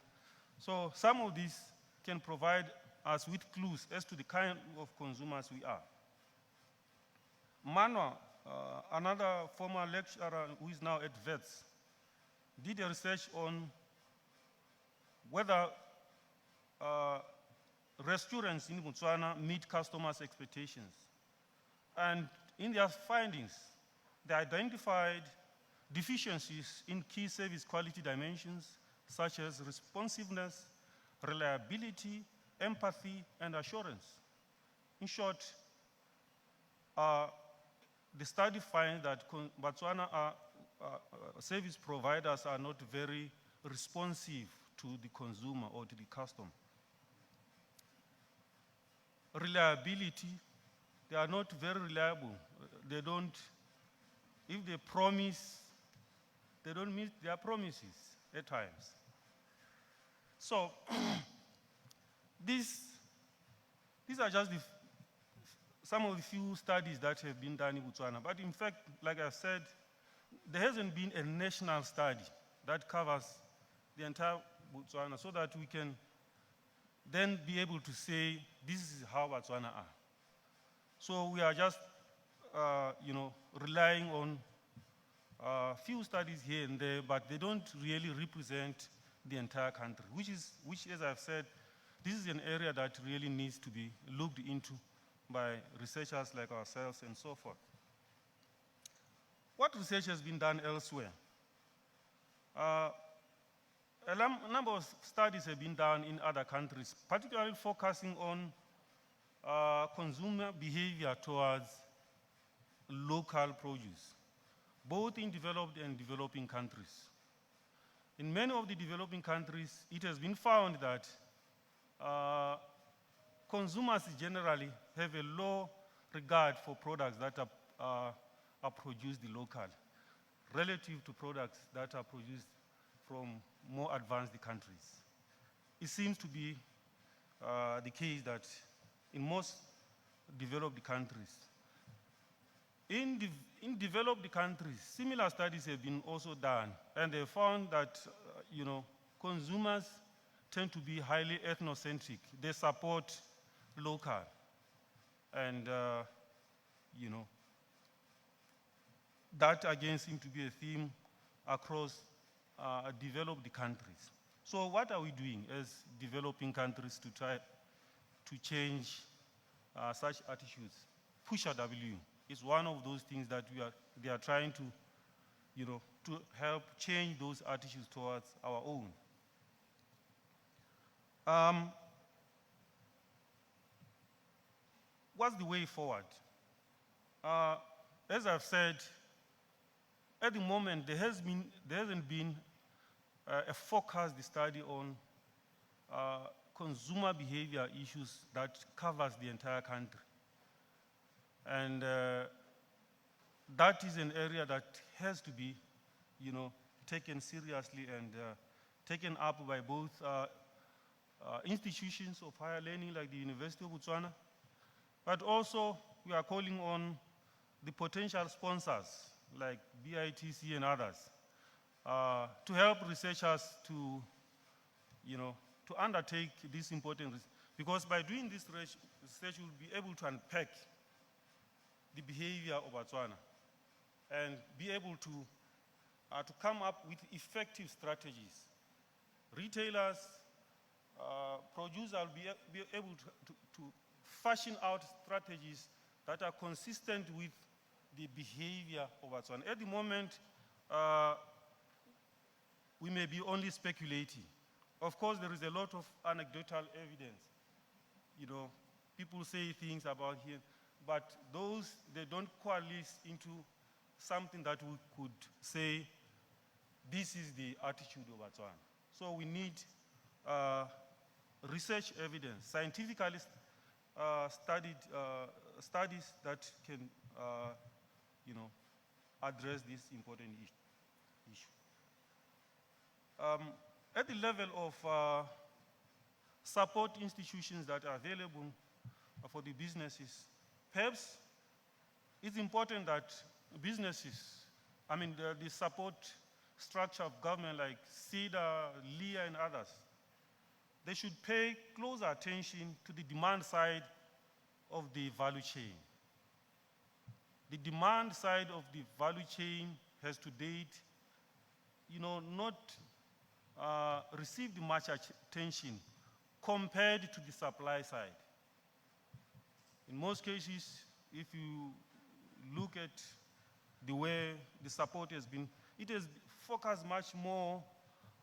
So some of these can provide us with clues as to the kind of consumers we are. Manwa, another former lecturer who is now at VETS, did a research on whether restaurants in Botswana meet customers' expectations. And in their findings, they identified deficiencies in key service quality dimensions such as responsiveness, reliability, empathy, and assurance. In short, the study finds that Botswana service providers are not very responsive to the consumer or to the customer. Reliability, they are not very reliable. They don't, if they promise, they don't meet their promises at times. So these are just some of the few studies that have been done in Botswana. But in fact, like I said, there hasn't been a national study that covers the entire Botswana so that we can then be able to say, this is how Botswana are. So we are just, relying on a few studies here and there, but they don't really represent the entire country, which, as I've said, this is an area that really needs to be looked into by researchers like ourselves and so forth. What research has been done elsewhere? A number of studies have been done in other countries, particularly focusing on consumer behavior towards local produce, both in developed and developing countries. In many of the developing countries, it has been found that consumers generally have a low regard for products that are produced locally relative to products that are produced from more advanced countries. It seems to be the case that in most developed countries, in developed countries, similar studies have been also done, and they found that consumers tend to be highly ethnocentric. They support local, and that again seems to be a theme across developed countries. So what are we doing as developing countries to try to change such attitudes? PushaBW is one of those things that they are trying to, to help change those attitudes towards our own. What's the way forward? As I've said, at the moment there hasn't been a focused study on consumer behavior issues that covers the entire country. And that is an area that has to be, taken seriously and taken up by both institutions of higher learning like the University of Botswana, but also we are calling on the potential sponsors like BITC and others to help researchers to, to undertake this important research. Because by doing this research, we'll be able to unpack the behavior of Botswana and be able to come up with effective strategies. Retailers, producers will be able to fashion out strategies that are consistent with the behavior of Botswana. At the moment, we may be only speculating. Of course, there is a lot of anecdotal evidence. People say things about here, but those, they don't coalesce into something that we could say, this is the attitude of Botswana. So we need research evidence, scientifically studies that can, address this important issue. At the level of support institutions that are available, for the businesses. Perhaps it's important that businesses, the support structure of government like CEDA, LEA, and others, they should pay close attention to the demand side of the value chain. The demand side of the value chain has to date, not received much attention compared to the supply side. In most cases, if you look at the way the support has been, it has focused much more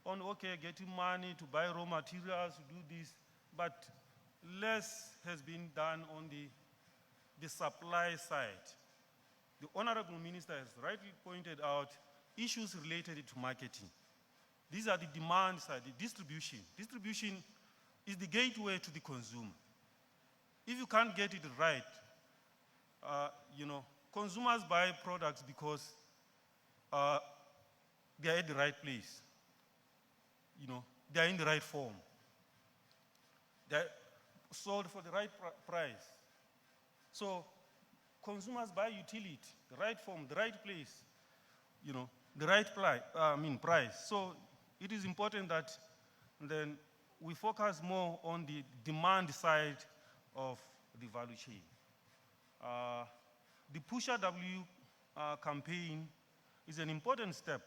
on, getting money to buy raw materials, to do this, but less has been done on the supply side. The Honorable Minister has rightly pointed out issues related to marketing. These are the demand side, the distribution. Distribution is the gateway to the consumer. If you can't get it right, consumers buy products because they are at the right place. They are in the right form. They are sold for the right price. So consumers buy utility, the right form, the right place, the right price. So it is important that then we focus more on the demand side of the value chain. The PushaBW campaign is an important step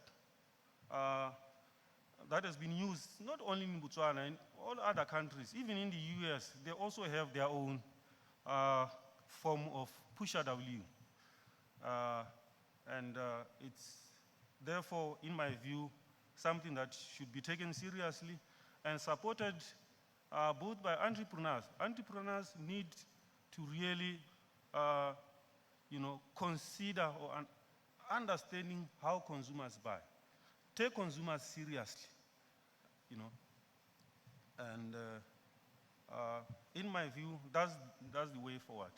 that has been used not only in Botswana, in all other countries, even in the US, they also have their own form of PushaBW. It's therefore, in my view, something that should be taken seriously and supported both by entrepreneurs. Entrepreneurs need to really consider or understanding how consumers buy. Take consumers seriously, and in my view, that's the way forward.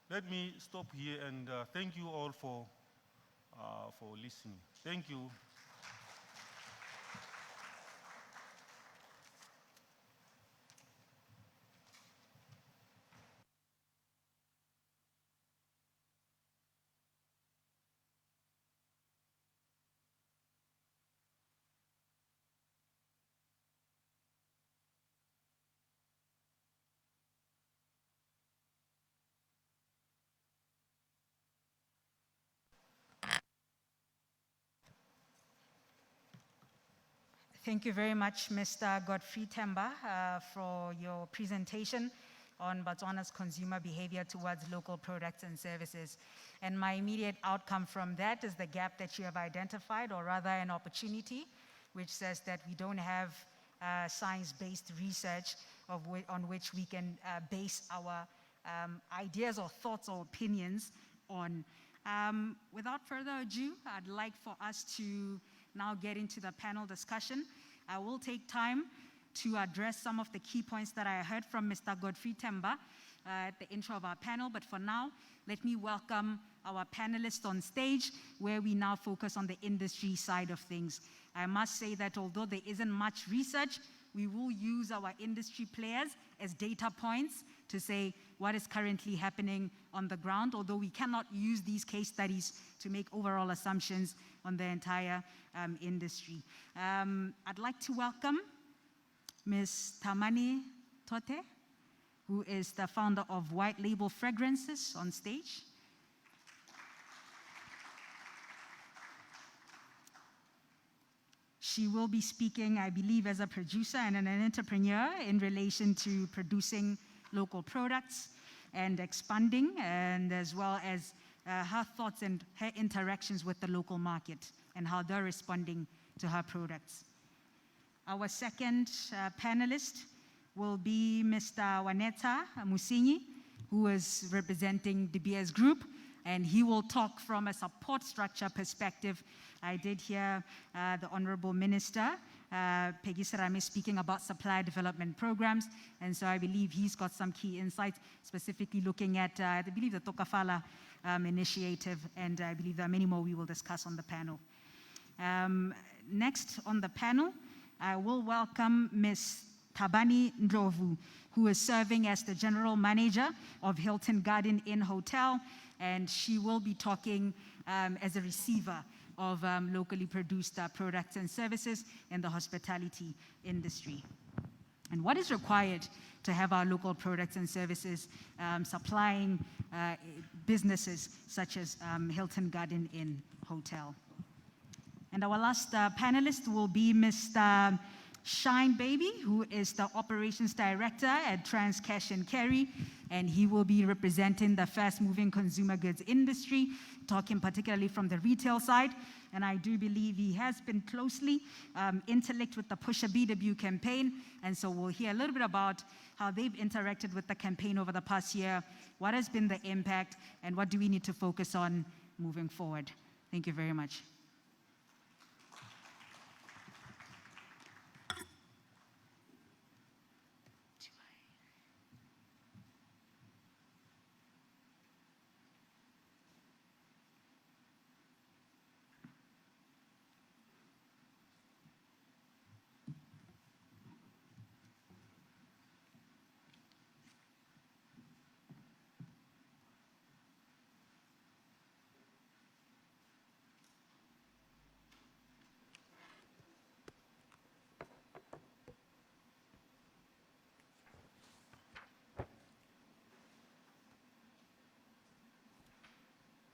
Let me stop here and thank you all for listening. Thank you. Thank you very much, Mr. Godfrey Temba, for your presentation on Botswana's consumer behavior towards local products and services. And my immediate outcome from that is the gap that you have identified, or rather an opportunity, which says that we don't have science-based research on which we can base our ideas or thoughts or opinions on. Without further ado, I'd like for us to now get into the panel discussion. I will take time to address some of the key points that I heard from Mr. Godfrey Temba at the intro of our panel, but for now, let me welcome our panelists on stage, where we now focus on the industry side of things. I must say that although there isn't much research, we will use our industry players as data points to say what is currently happening on the ground, although we cannot use these case studies to make overall assumptions on the entire industry. I'd like to welcome Ms. Tamani Tote, who is the founder of White Label Fragrances, on stage. She will be speaking, I believe, as a producer and an entrepreneur in relation to producing local products and expanding, and as well as her thoughts and her interactions with the local market and how they're responding to her products. Our second panelist will be Mr. Waneta Musinyi, who is representing De Beers Group, and he will talk from a support structure perspective. I did hear the Honorable Minister, Peggy Serame, speaking about supply development programs, and so I believe he's got some key insights, specifically looking at, I believe, the Tokafala initiative, and I believe there are many more we will discuss on the panel. Next on the panel, I will welcome Ms. Thabani Ndlovu, who is serving as the general manager of Hilton Garden Inn Hotel, and she will be talking as a receiver of locally produced products and services in the hospitality industry. And what is required to have our local products and services supplying businesses such as Hilton Garden Inn Hotel. And our last panelist will be Mr. Shine Baby, who is the Operations Director at Trans Cash and Carry, and he will be representing the fast-moving consumer goods industry, talking particularly from the retail side. And I do believe he has been closely interlinked with the PushaBW campaign, and so we'll hear a little bit about how they've interacted with the campaign over the past year, what has been the impact, and what do we need to focus on moving forward. Thank you very much.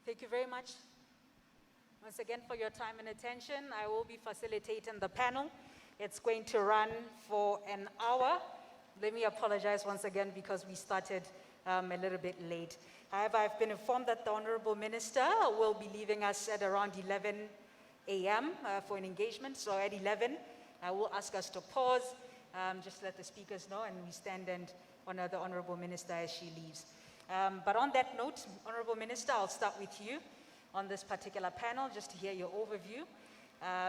Thank you very much once again for your time and attention. I will be facilitating the panel. It's going to run for an hour. Let me apologize once again because we started a little bit late. However, I've been informed that the Honorable Minister will be leaving us at around 11 a.m. For an engagement. So at 11, I will ask us to pause, just let the speakers know, and we stand and honor the Honorable Minister as she leaves. But on that note, Honorable Minister, I'll start with you on this particular panel just to hear your overview,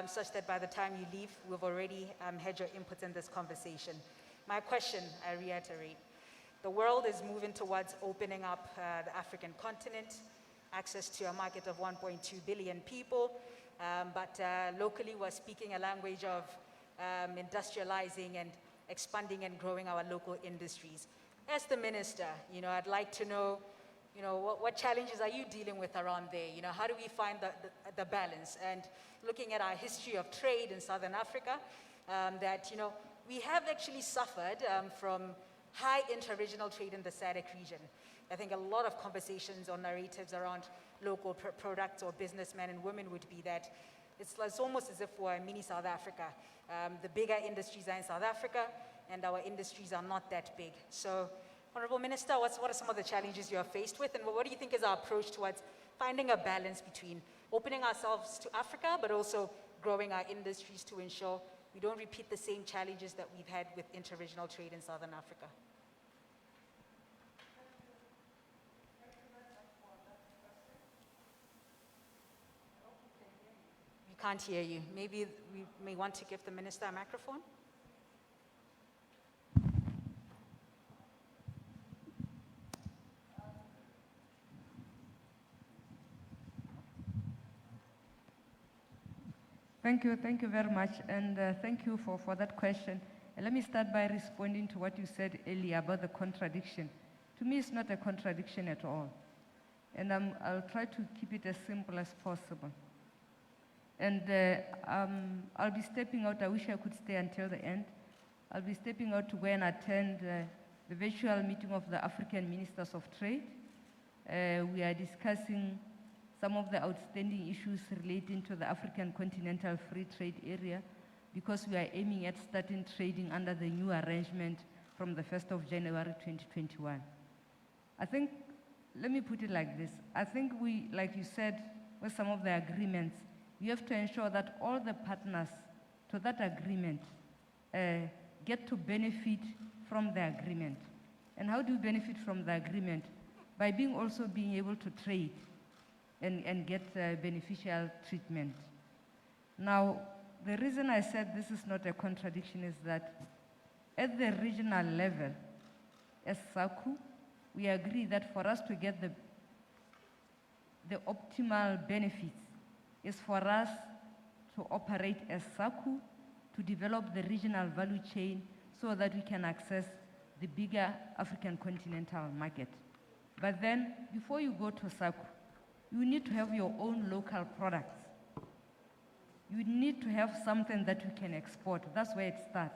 such that by the time you leave, we've already had your input in this conversation. My question, I reiterate, the world is moving towards opening up the African continent, access to a market of 1.2 billion people, but locally we're speaking a language of industrializing and expanding and growing our local industries. As the minister, I'd like to know, what challenges are you dealing with around there? How do we find the balance? And looking at our history of trade in Southern Africa, that, we have actually suffered from high inter-regional trade in the SADC region. I think a lot of conversations or narratives around local products or businessmen and women would be that it's almost as if we're a mini South Africa. The bigger industries are in South Africa, and our industries are not that big. So, Honorable Minister, what are some of the challenges you are faced with, and what do you think is our approach towards finding a balance between opening ourselves to Africa, but also growing our industries to ensure we don't repeat the same challenges that we've had with inter-regional trade in Southern Africa? We can't hear you. Maybe we may want to give the minister a microphone. Thank you very much, and thank you for that question. And let me start by responding to what you said earlier about the contradiction. To me, it's not a contradiction at all. And I'll try to keep it as simple as possible. And I'll be stepping out. I wish I could stay until the end. I'll be stepping out to go and attend the virtual meeting of the African Ministers of Trade. We are discussing some of the outstanding issues relating to the African Continental Free Trade Area, because we are aiming at starting trading under the new arrangement from the 1st of January 2021. I think, let me put it like this. I think we, like you said, with some of the agreements, we have to ensure that all the partners to that agreement get to benefit from the agreement. And how do we benefit from the agreement? By also being able to trade and get beneficial treatment. Now, the reason I said this is not a contradiction is that at the regional level, as SACU, we agree that for us to get the optimal benefits is for us to operate as SACU, to develop the regional value chain so that we can access the bigger African continental market. But then, before you go to SACU, you need to have your own local products. You need to have something that you can export. That's where it starts.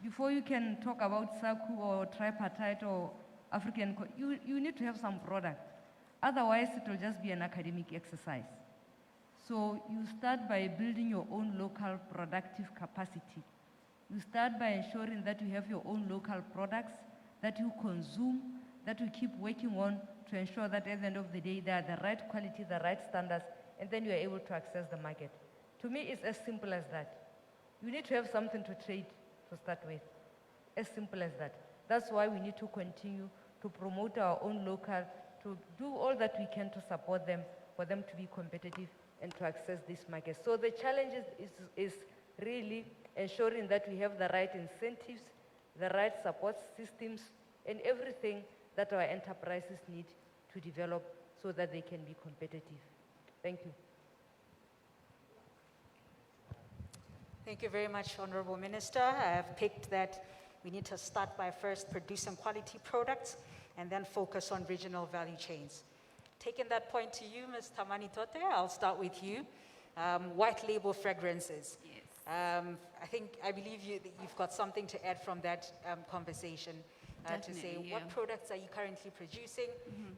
Before you can talk about SACU or tripartite or African, you need to have some product. Otherwise, it will just be an academic exercise. So you start by building your own local productive capacity. You start by ensuring that you have your own local products that you consume, that you keep working on to ensure that at the end of the day, they are the right quality, the right standards, and then you are able to access the market. To me, it's as simple as that. You need to have something to trade to start with. As simple as that. That's why we need to continue to promote our own local, to do all that we can to support them, for them to be competitive and to access this market. So the challenge is really ensuring that we have the right incentives, the right support systems, and everything that our enterprises need to develop so that they can be competitive. Thank you. Thank you very much, Honorable Minister. I have picked that we need to start by first producing quality products and then focus on regional value chains. Taking that point to you, Ms. Tamani Tote, I'll start with you. White label fragrances. Yes. I believe you've got something to add from that conversation to say Definitely, what yeah. products are you currently producing?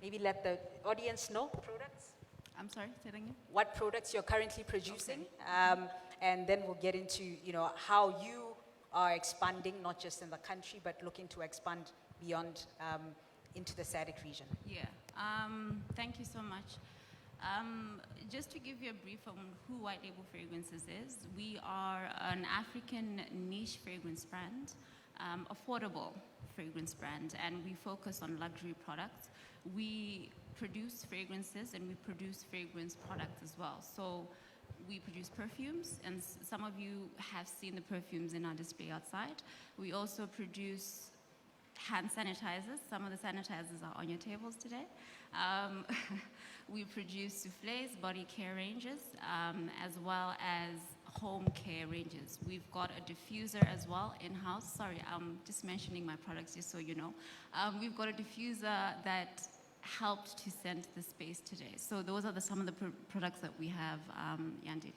Maybe let the audience know products. I'm sorry, say that again? What products you're currently producing, and then we'll get into how you are expanding, not just in the country, but looking to expand beyond into the SADC region. Yeah, thank you so much. Just to give you a brief on who White Label Fragrances is, we are an African niche fragrance brand, affordable fragrance brand, and we focus on luxury products. We produce fragrances and we produce fragrance products as well. So we produce perfumes, and some of you have seen the perfumes in our display outside. We also produce hand sanitizers. Some of the sanitizers are on your tables today. We produce soufflés, body care ranges, as well as home care ranges. We've got a diffuser as well in-house. Sorry, I'm just mentioning my products just so you know. We've got a diffuser that helped to scent the space today. So those are some of the products that we have, Yandile.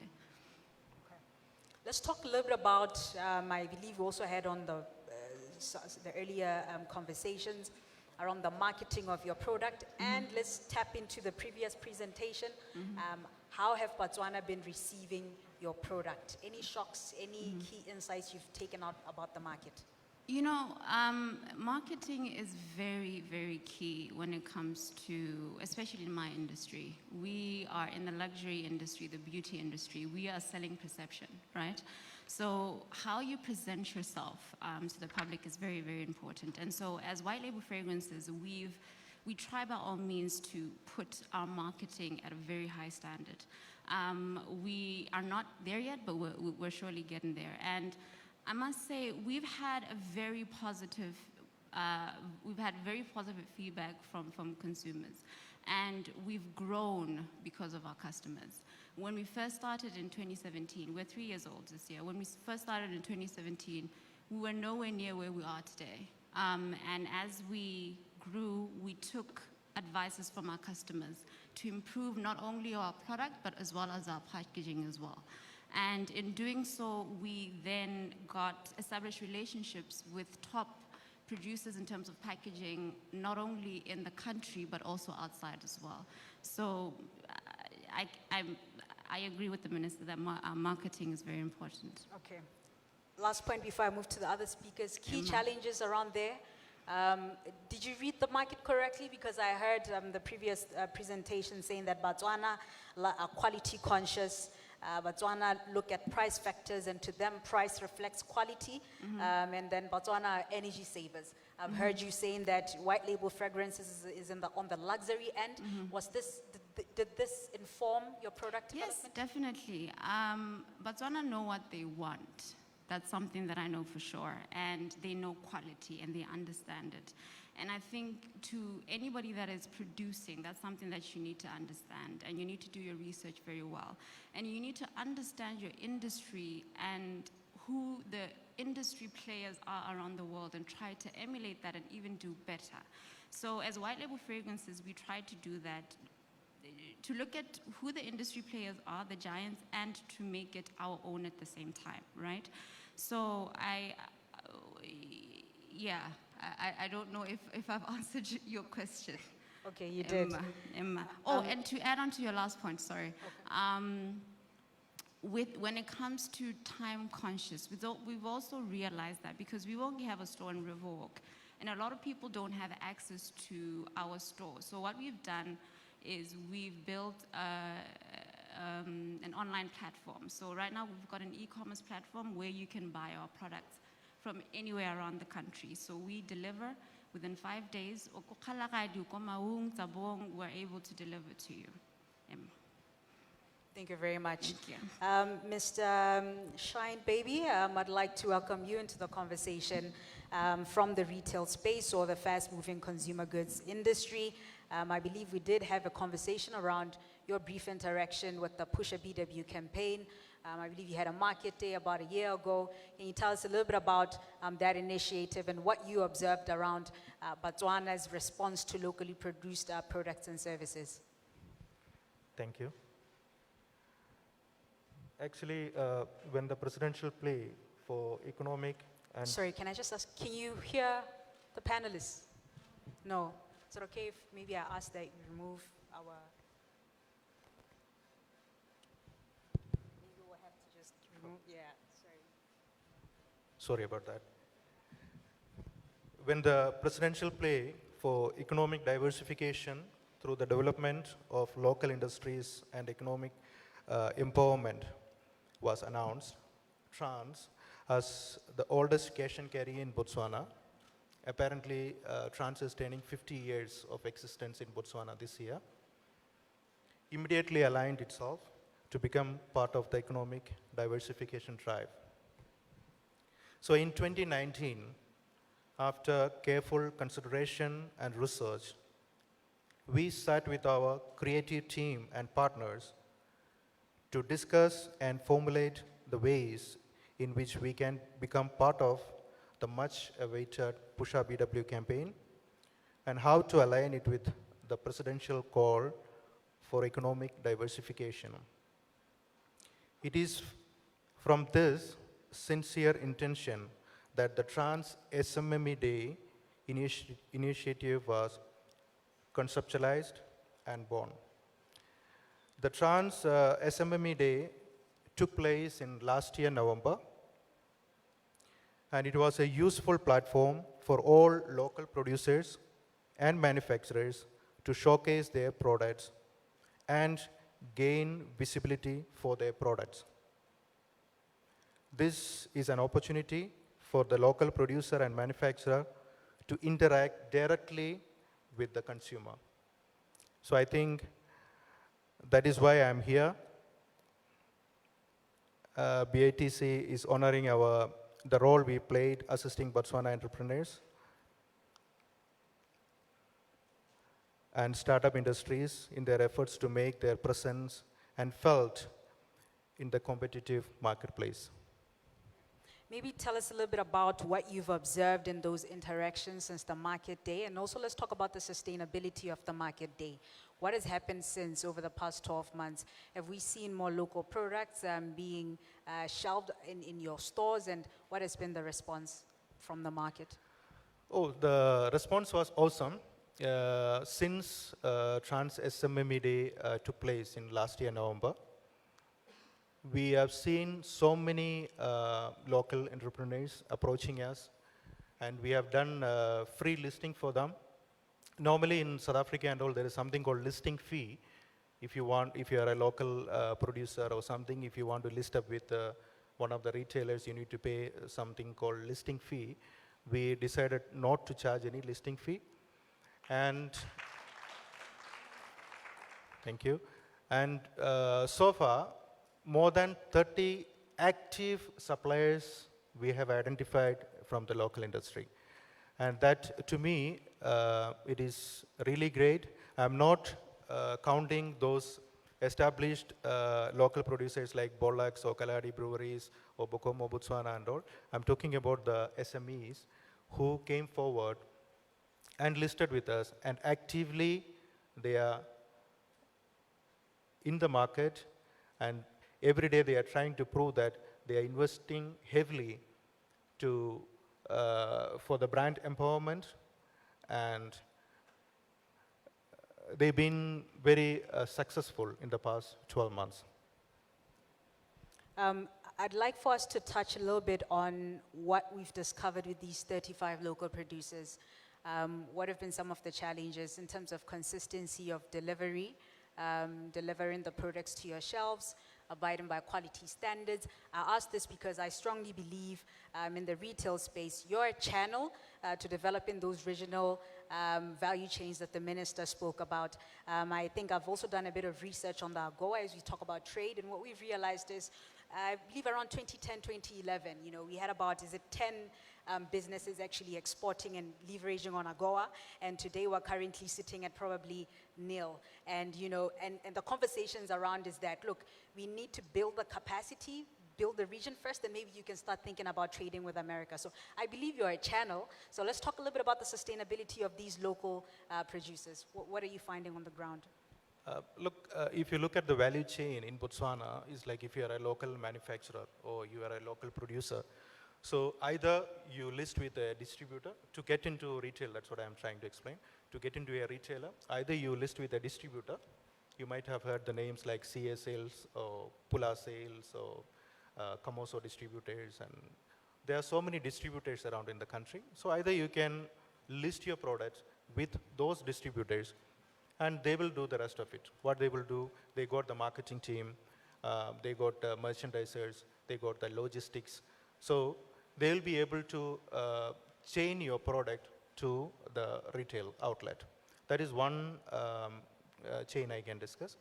Okay. Let's talk a little bit about, I believe we also had on the earlier conversations around the marketing of your product, and let's tap into the previous presentation. How have Botswana been receiving your product? Any shocks, any key insights you've taken out about the market? You know, marketing is very, very key when it comes to, especially in my industry. We are in the luxury industry, the beauty industry. We are selling perception, right? So how you present yourself to the public is very, very important. And so as White Label Fragrances, we try by all means to put our marketing at a very high standard. We are not there yet, but we're surely getting there. And I must say, we've had very positive feedback from consumers, and we've grown because of our customers. When we first started in 2017, we're 3 years old this year. When we first started in 2017, we were nowhere near where we are today. And as we grew, we took advices from our customers to improve not only our product, but as well as our packaging as well. And in doing so, we then established relationships with top producers in terms of packaging, not only in the country, but also outside as well. So I agree with the minister that our marketing is very important. Okay. Last point before I move to the other speakers, key challenges around there. Did you read the market correctly? Because I heard the previous presentation saying that Botswana are quality conscious. Botswana look at price factors, and to them price reflects quality, and then Botswana are energy savers. I've heard you saying that White Label Fragrances is on the luxury end. Did this inform your product development? Yes, definitely. Botswana know what they want. That's something that I know for sure, and they know quality and they understand it. And I think to anybody that is producing, that's something that you need to understand, and you need to do your research very well. And you need to understand your industry and who the industry players are around the world and try to emulate that and even do better. So as white label fragrances, we try to do that, to look at who the industry players are, the giants, and to make it our own at the same time, right? So I don't know if I've answered your question. Okay, you did. Emma. Oh, and to add on to your last point, sorry. Okay. When it comes to time conscious, we've also realized that because we only have a store in Riverwalk, and a lot of people don't have access to our store. So what we've done is we've built an online platform. So right now we've got an e-commerce platform where you can buy our products from anywhere around the country. So we deliver within 5 days. We're able to deliver to you. Thank you very much. Thank you. Mr. Shine Baby, I'd like to welcome you into the conversation from the retail space or the fast-moving consumer goods industry. I believe we did have a conversation around your brief interaction with the PushaBW campaign. I believe you had a market day about a year ago. Can you tell us a little bit about that initiative and what you observed around Botswana's response to locally produced products and services? Thank you. Actually, when the presidential play for economic and... Sorry, can I just ask, can you hear the panelists? No. Is it okay if maybe I ask that you remove our... Maybe we'll have to just remove, yeah, sorry. Sorry about that. When the presidential play for economic diversification through the development of local industries and economic empowerment was announced, Trans, as the oldest cash and carry in Botswana. Apparently, Trans is turning 50 years of existence in Botswana this year. Immediately aligned itself to become part of the economic diversification drive. So in 2019, after careful consideration and research, we sat with our creative team and partners to discuss and formulate the ways in which we can become part of the much-awaited PushaBW campaign and how to align it with the presidential call for economic diversification. It is from this sincere intention that the Trans SMME Day initiative was conceptualized and born. The Trans SMME Day took place in last year, November, and it was a useful platform for all local producers and manufacturers to showcase their products and gain visibility for their products. This is an opportunity for the local producer and manufacturer to interact directly with the consumer. So I think that is why I'm here. BITC is honoring the role we played assisting Botswana entrepreneurs and startup industries in their efforts to make their presence and felt in the competitive marketplace. Maybe tell us a little bit about what you've observed in those interactions since the market day, and also let's talk about the sustainability of the market day. What has happened since over the past 12 months? Have we seen more local products being shelved in your stores, and what has been the response from the market? Oh, the response was awesome. Since Trans SMME Day took place in last year, November, we have seen so many local entrepreneurs approaching us, and we have done free listing for them. Normally in South Africa and all, there is something called listing fee. If you are a local producer or something, if you want to list up with one of the retailers, you need to pay something called listing fee. We decided not to charge any listing fee. And thank you. And so far, more than 30 active suppliers we have identified from the local industry. And that, to me, it is really great. I'm not counting those established local producers like Bollocks or Kaladi breweries or Bokomo, Botswana and all. I'm talking about the SMEs who came forward and listed with us, and actively they are in the market, and every day they are trying to prove that they are investing heavily to, for the brand empowerment, and they've been very successful in the past 12 months. I'd like for us to touch a little bit on what we've discovered with these 35 local producers. What have been some of the challenges in terms of consistency of delivery, delivering the products to your shelves, abiding by quality standards? I ask this because I strongly believe in the retail space, you're a channel to developing those regional value chains that the minister spoke about. I think I've also done a bit of research on the AGOA as we talk about trade, and what we've realized is, I believe around 2010, 2011, we had about, 10 businesses actually exporting and leveraging on AGOA, and today we're currently sitting at probably nil. And, and the conversations around is that, look, we need to build the capacity, build the region first, and maybe you can start thinking about trading with America. So I believe you're a channel. So let's talk a little bit about the sustainability of these local producers. What are you finding on the ground? If you look at the value chain in Botswana, it's like if you are a local manufacturer or you are a local producer. So either you list with a distributor to get into retail, that's what I'm trying to explain. To get into a retailer, either you list with a distributor. You might have heard the names like CA Sales or Pula Sales or Kamoso distributors, and there are so many distributors around in the country. So either you can list your products with those distributors, and they will do the rest of it. What they will do, they got the marketing team, they got merchandisers, they got the logistics. So they'll be able to chain your product to the retail outlet. That is one chain I can discuss.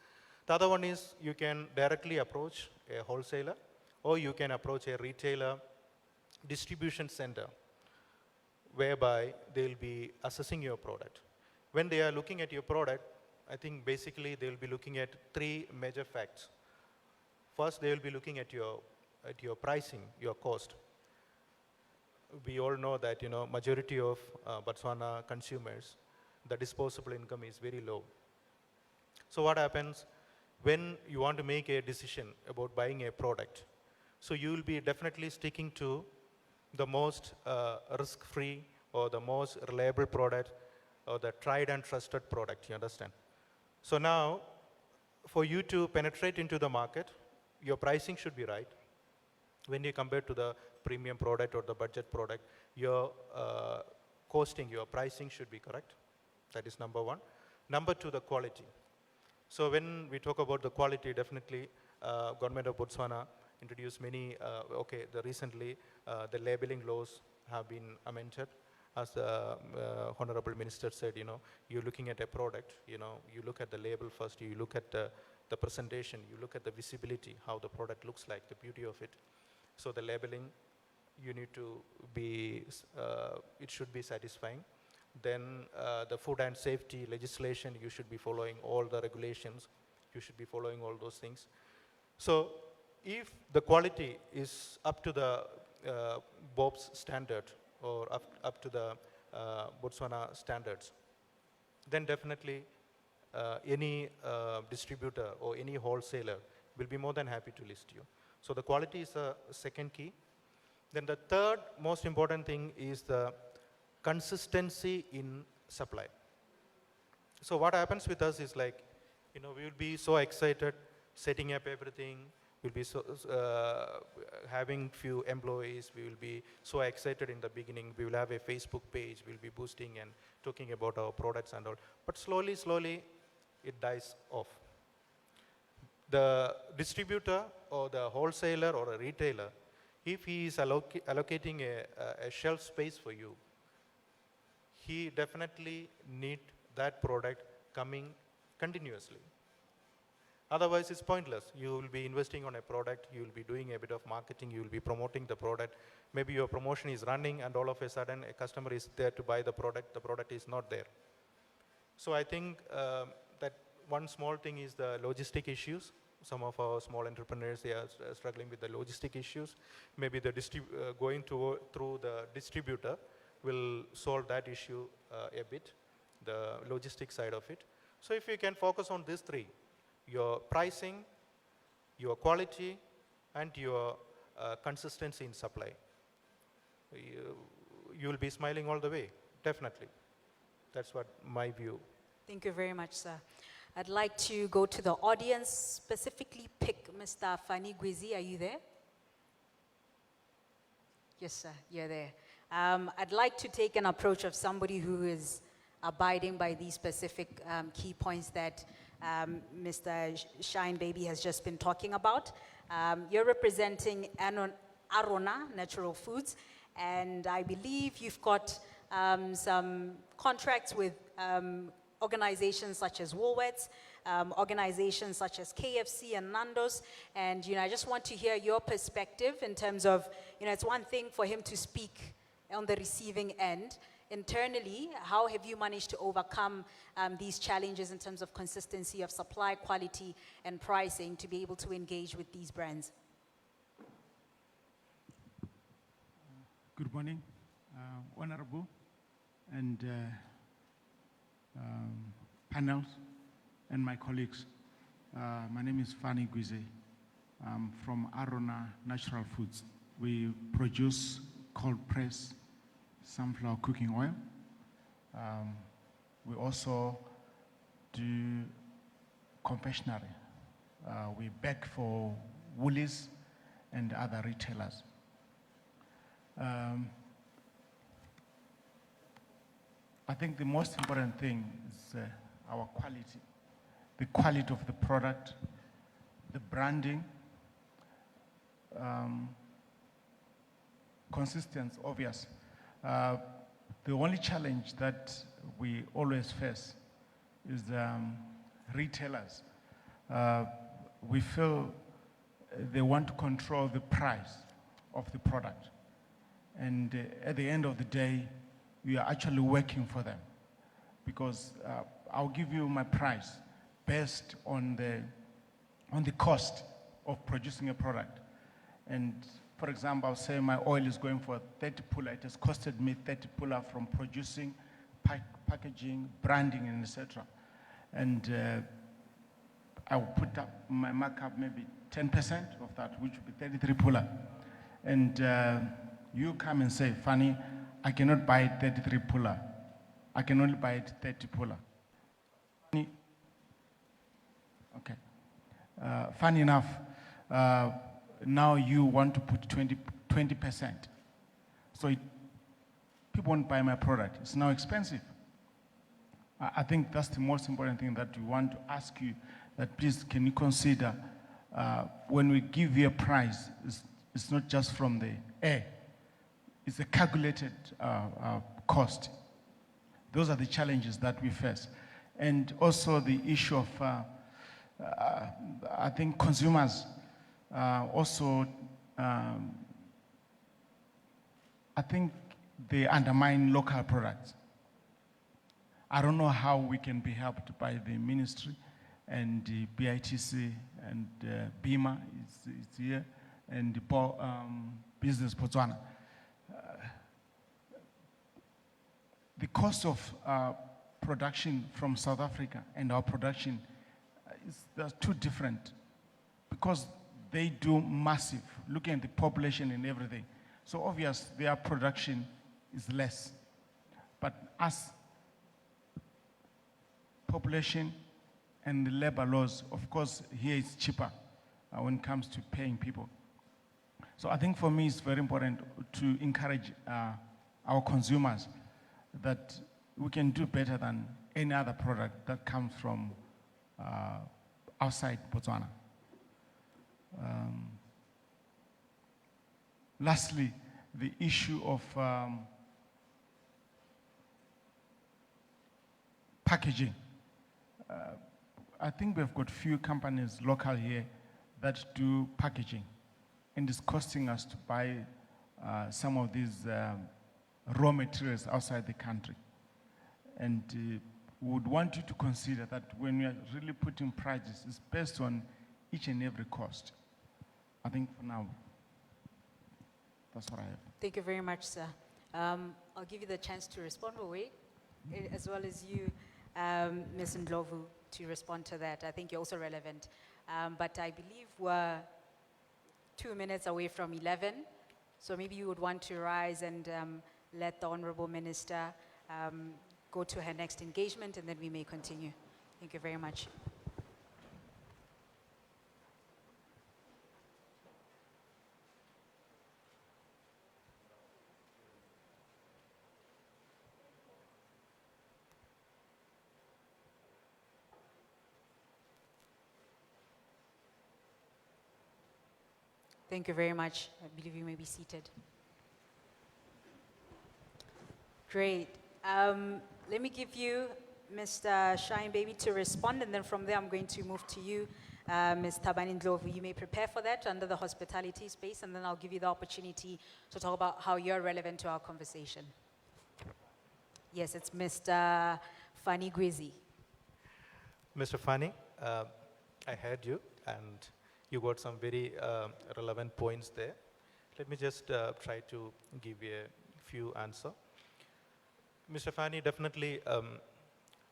The other one is you can directly approach a wholesaler, or you can approach a retailer distribution center, whereby they'll be assessing your product. When they are looking at your product, I think basically they'll be looking at three major facts. First, they will be looking at your pricing, your cost. We all know that majority of Botswana consumers, the disposable income is very low. So what happens when you want to make a decision about buying a product? So you will be definitely sticking to the most risk-free or the most reliable product, or the tried and trusted product, you understand? So now, for you to penetrate into the market, your pricing should be right. When you compare to the premium product or the budget product, your costing, your pricing should be correct. That is number one. Number two, the quality. So when we talk about the quality, definitely government of Botswana introduced many, recently the labeling laws have been amended. As the Honorable Minister said, you're looking at a product, you look at the label first, you look at the presentation, you look at the visibility, how the product looks like, the beauty of it. So the labeling, you need to be, it should be satisfying. Then the food and safety legislation, you should be following all the regulations, you should be following all those things. So if the quality is up to the BOP's standard, or up to the Botswana standards, then definitely any distributor or any wholesaler will be more than happy to list you. So the quality is a second key. Then the third most important thing is the consistency in supply. So what happens with us is like, we will be so excited setting up everything. We'll be having few employees. We will be so excited in the beginning. We will have a Facebook page. We'll be boosting and talking about our products and all. But slowly, slowly, it dies off. The distributor or the wholesaler or a retailer, if he is allocating a shelf space for you, he definitely need that product coming continuously. Otherwise, it's pointless. You will be investing on a product, you will be doing a bit of marketing, you will be promoting the product. Maybe your promotion is running and all of a sudden a customer is there to buy the product is not there. So I think that one small thing is the logistic issues. Some of our small entrepreneurs, they are struggling with the logistic issues. Maybe the going through the distributor will solve that issue a bit, the logistic side of it. So if you can focus on these three, your pricing, your quality, and your consistency in supply, you will be smiling all the way, definitely. That's what my view. Thank you very much, sir. I'd like to go to the audience, specifically pick Mr. Fani Gwizi. Are you there? Yes, sir, you're there. I'd like to take an approach of somebody who is abiding by these specific key points that Mr. Shine Baby has just been talking about. You're representing Arona Natural Foods, and I believe you've got some contracts with organizations such as Woolworths, organizations such as KFC and Nando's, and I just want to hear your perspective in terms of, it's one thing for him to speak on the receiving end. Internally, how have you managed to overcome these challenges in terms of consistency of supply, quality, and pricing to be able to engage with these brands? Good morning, Honorable and panels and my colleagues. My name is Fani Gwizi. I'm from Arona Natural Foods. We produce cold press sunflower cooking oil. We also do confectionery. We bake for Woolies and other retailers. I think the most important thing is our quality, the quality of the product, the branding, consistency, obvious. The only challenge that we always face is retailers. We feel they want to control the price of the product. And at the end of the day, we are actually working for them, because I'll give you my price based on the cost of producing a product. And for example, I'll say my oil is going for 30 pula. It has costed me 30 pula from producing, packaging, branding, and etc. And I will put up my markup maybe 10% of that, which would be 33 pula. And you come and say, Fanny, I cannot buy it 33 pula. I can only buy it 30 pula. Okay. Funny enough, now you want to put 20%. So people won't buy my product. It's now expensive. I think that's the most important thing that we want to ask you, that please can you consider when we give you a price, it's not just from the air. It's a calculated cost. Those are the challenges that we face. And also the issue of, I think consumers also, I think they undermine local products. I don't know how we can be helped by the ministry and the BITC and BIMA is here, and the Business Botswana. The cost of production from South Africa and our production, they're two different, because they do massive, looking at the population and everything. So obvious their production is less. But as population and the labor laws, of course, here it's cheaper when it comes to paying people. So I think for me it's very important to encourage our consumers that we can do better than any other product that comes from outside Botswana. Lastly, the issue of packaging. I think we've got few companies local here that do packaging, and it's costing us to buy some of these raw materials outside the country. And we would want you to consider that when we are really putting prices, it's based on each and every cost. I think for now, that's what I have. Thank you very much, sir. I'll give you the chance to respond, as well as you, Ms. Ndlovu, to respond to that. I think you're also relevant. But I believe we're 2 minutes away from 11, so maybe you would want to rise and let the Honorable Minister go to her next engagement, and then we may continue. Thank you very much. Thank you very much. I believe you may be seated. Great. Let me give you Mr. Shine Baby to respond, and then from there I'm going to move to you, Ms. Thabani Ndlovu. You may prepare for that under the hospitality space, and then I'll give you the opportunity to talk about how you're relevant to our conversation. Yes, it's Mr. Fani Gwizi. Mr. Fani, I heard you, and you got some very relevant points there. Let me just try to give you a few answers. Mr. Fani, definitely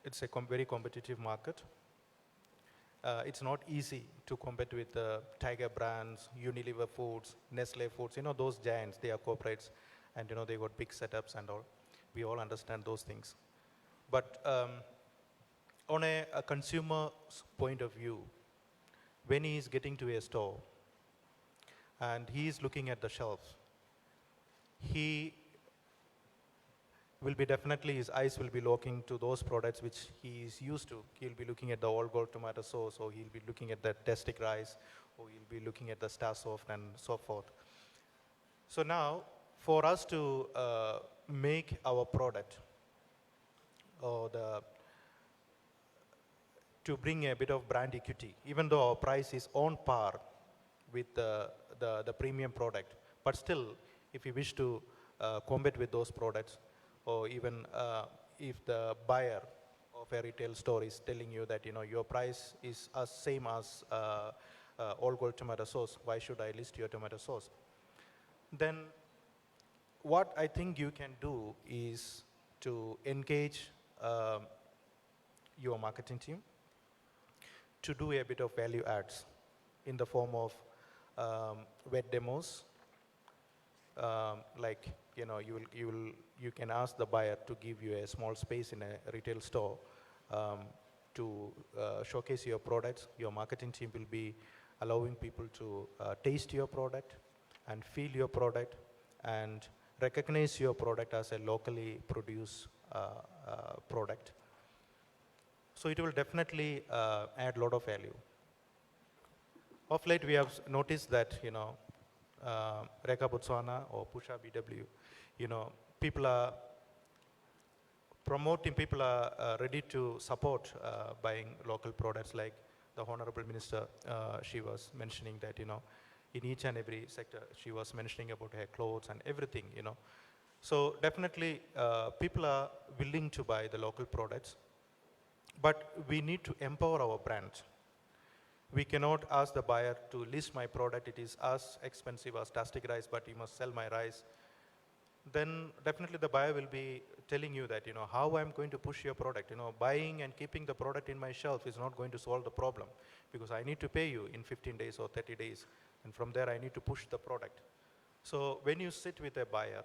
it's a very competitive market. It's not easy to compete with Tiger Brands, Unilever Foods, Nestle Foods, those giants, they are corporates, and they got big setups and all. We all understand those things. But on a consumer's point of view, when he is getting to a store and he is looking at the shelf, he will be definitely, his eyes will be looking to those products which he is used to. He'll be looking at the all gold tomato sauce, or he'll be looking at the Destic rice, or he'll be looking at the Star Soft and so forth. So now, for us to make our product, or to bring a bit of brand equity, even though our price is on par with the premium product, but still, if you wish to compete with those products, or even if the buyer of a retail store is telling you that your price is same as all gold tomato sauce, why should I list your tomato sauce? Then what I think you can do is to engage your marketing team to do a bit of value adds in the form of wet demos. Like you can ask the buyer to give you a small space in a retail store to showcase your products. Your marketing team will be allowing people to taste your product and feel your product and recognize your product as a locally produced product. So it will definitely add a lot of value. Of late, we have noticed that, Reka Botswana or PushaBW, people are promoting, people are ready to support buying local products. Like the Honorable Minister, she was mentioning that, in each and every sector, she was mentioning about her clothes and everything, So definitely, people are willing to buy the local products, but we need to empower our brand. We cannot ask the buyer to list my product, it is as expensive as Tastic rice, but you must sell my rice. Then definitely the buyer will be telling you that, how I'm going to push your product. Buying and keeping the product in my shelf is not going to solve the problem, because I need to pay you in 15 days or 30 days. And from there, I need to push the product. So when you sit with a buyer,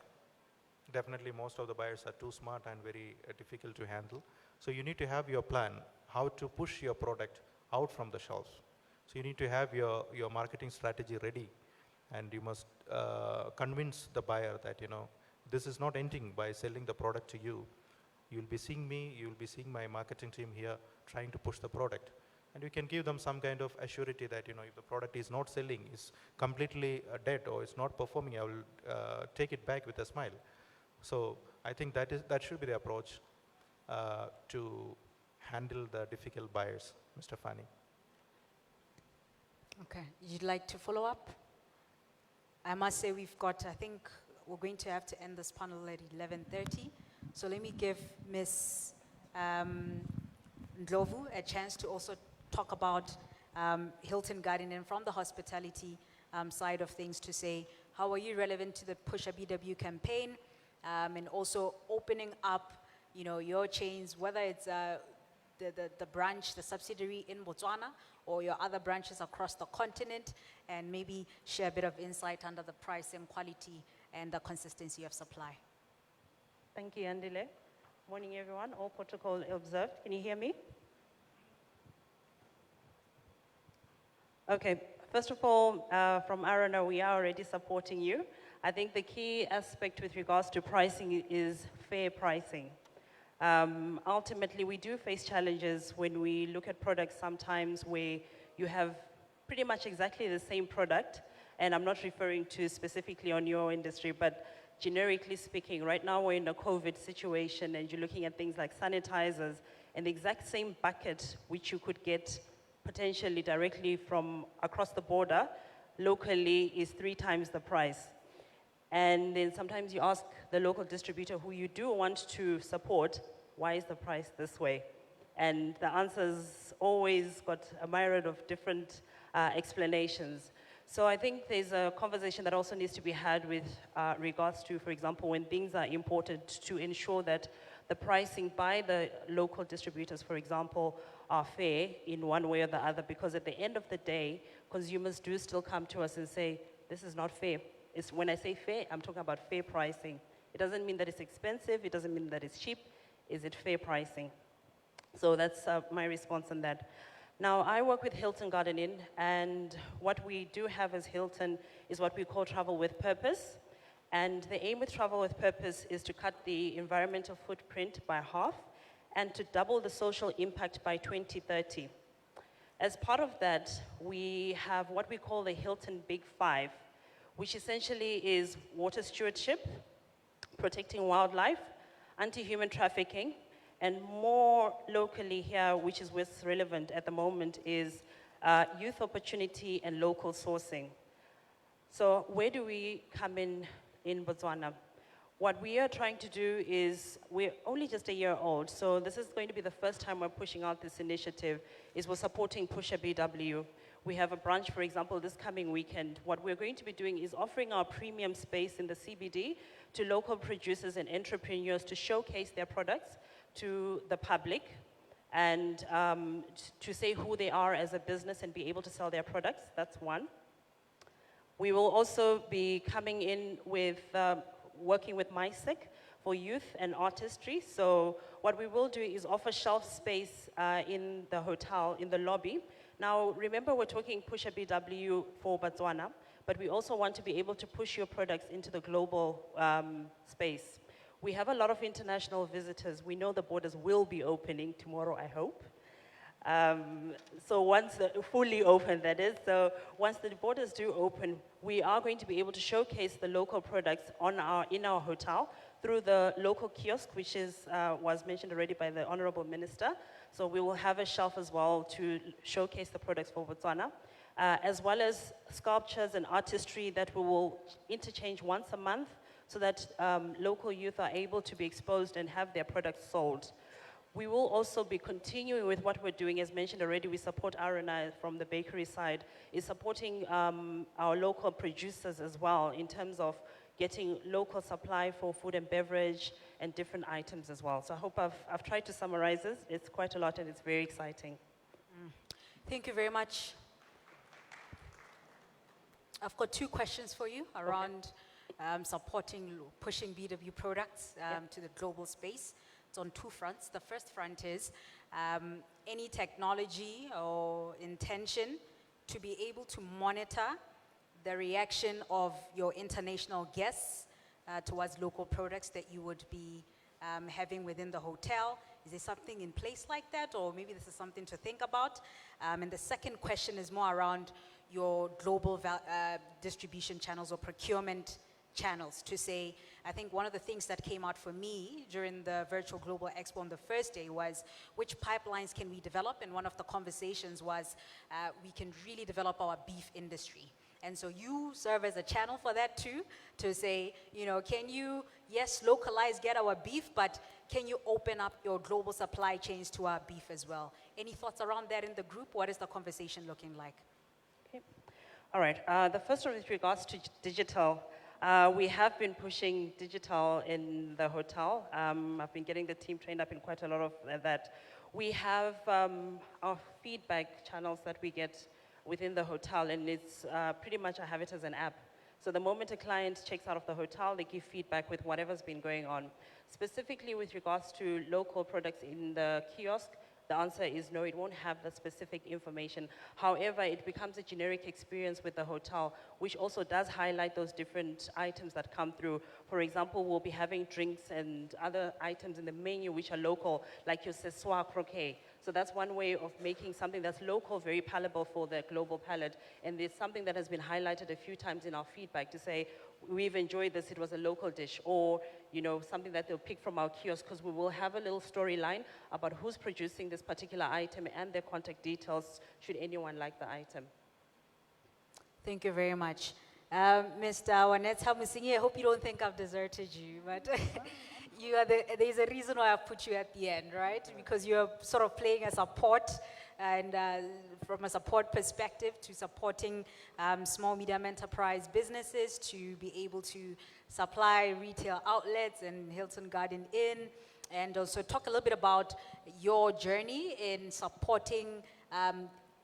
definitely most of the buyers are too smart and very difficult to handle. So you need to have your plan, how to push your product out from the shelf. So you need to have your marketing strategy ready, and you must convince the buyer that, this is not ending by selling the product to you. You'll be seeing me, you'll be seeing my marketing team here trying to push the product. And you can give them some kind of assurity that, if the product is not selling, is completely dead, or it's not performing, I will take it back with a smile. So I think that should be the approach to handle the difficult buyers, Mr. Fani. Okay, you'd like to follow up? I must say I think we're going to have to end this panel at 11:30. So let me give Ms. Ndlovu a chance to also talk about Hilton Garden Inn from the hospitality side of things, to say, how are you relevant to the PushaBW campaign, and also opening up, your chains, whether it's the branch, the subsidiary in Botswana, or your other branches across the continent, and maybe share a bit of insight under the pricing, quality, and the consistency of supply. Thank you, Andile. Morning, everyone. All protocol observed. Can you hear me? Okay. First of all, from Arana, we are already supporting you. I think the key aspect with regards to pricing is fair pricing. Ultimately, we do face challenges when we look at products sometimes where you have pretty much exactly the same product, and I'm not referring to specifically on your industry, but generically speaking, right now we're in a COVID situation and you're looking at things like sanitizers, and the exact same bucket which you could get potentially directly from across the border, locally is 3 times the price. And then sometimes you ask the local distributor who you do want to support, why is the price this way? And the answer's always got a myriad of different explanations. So I think there's a conversation that also needs to be had with regards to, for example, when things are imported, to ensure that the pricing by the local distributors, for example, are fair in one way or the other, because at the end of the day, consumers do still come to us and say, this is not fair. When I say fair, I'm talking about fair pricing. It doesn't mean that it's expensive, it doesn't mean that it's cheap. Is it fair pricing? So that's my response on that. Now, I work with Hilton Garden Inn, and what we do have as Hilton is what we call travel with purpose. And the aim with travel with purpose is to cut the environmental footprint by half and to double the social impact by 2030. As part of that, we have what we call the Hilton Big Five, which essentially is water stewardship, protecting wildlife, anti-human trafficking, and more locally here, which is what's relevant at the moment, is youth opportunity and local sourcing. So where do we come in Botswana? What we are trying to do is, we're only just a year old, so this is going to be the first time we're pushing out this initiative, is we're supporting PushaBW. We have a branch, for example, this coming weekend. What we're going to be doing is offering our premium space in the CBD to local producers and entrepreneurs to showcase their products to the public, and to say who they are as a business and be able to sell their products. That's one. We will also be coming in with working with MySec for youth and artistry. So what we will do is offer shelf space in the hotel, in the lobby. Now, remember, we're talking PushaBW for Botswana, but we also want to be able to push your products into the global space. We have a lot of international visitors. We know the borders will be opening tomorrow, I hope. So once fully open, that is. So once the borders do open, we are going to be able to showcase the local products in our hotel through the local kiosk, which was mentioned already by the Honorable Minister. So we will have a shelf as well to showcase the products for Botswana, as well as sculptures and artistry that we will interchange once a month, so that local youth are able to be exposed and have their products sold. We will also be continuing with what we're doing. As mentioned already, we support R&I from the bakery side, is supporting our local producers as well in terms of getting local supply for food and beverage and different items as well. So I hope I've tried to summarize this. It's quite a lot and it's very exciting. Thank you very much. I've got 2 questions for you around pushing BW products to the global space. It's on 2 fronts. The first front is any technology or intention to be able to monitor the reaction of your international guests towards local products that you would be having within the hotel. Is there something in place like that, or maybe this is something to think about? And the second question is more around your global distribution channels or procurement channels, to say, I think one of the things that came out for me during the virtual Global Expo on the first day was, which pipelines can we develop? And one of the conversations was, we can really develop our beef industry. And so you serve as a channel for that too, to say, you know, can you, yes, localize, get our beef, but can you open up your global supply chains to our beef as well? Any thoughts around that in the group? What is the conversation looking like? All right, the first one with regards to digital. We have been pushing digital in the hotel. I've been getting the team trained up in quite a lot of that. We have our feedback channels that we get within the hotel, and it's pretty much, I have it as an app. So the moment a client checks out of the hotel, they give feedback with whatever's been going on. Specifically with regards to local products in the kiosk, the answer is no, it won't have the specific information. However, it becomes a generic experience with the hotel, which also does highlight those different items that come through. For example, we'll be having drinks and other items in the menu which are local, like your Seswa croquet. So that's one way of making something that's local very palatable for the global palate. And it's something that has been highlighted a few times in our feedback to say, we've enjoyed this, it was a local dish, or you know, something that they'll pick from our kiosk, because we will have a little storyline about who's producing this particular item and their contact details should anyone like the item. Thank you very much. Mr. Waneta Musingi, I hope you don't think I've deserted you, but there's a reason why I put you at the end, right? Because you're sort of playing a support, and from a support perspective to supporting small, medium enterprise businesses to be able to supply retail outlets and Hilton Garden Inn, and also talk a little bit about your journey in supporting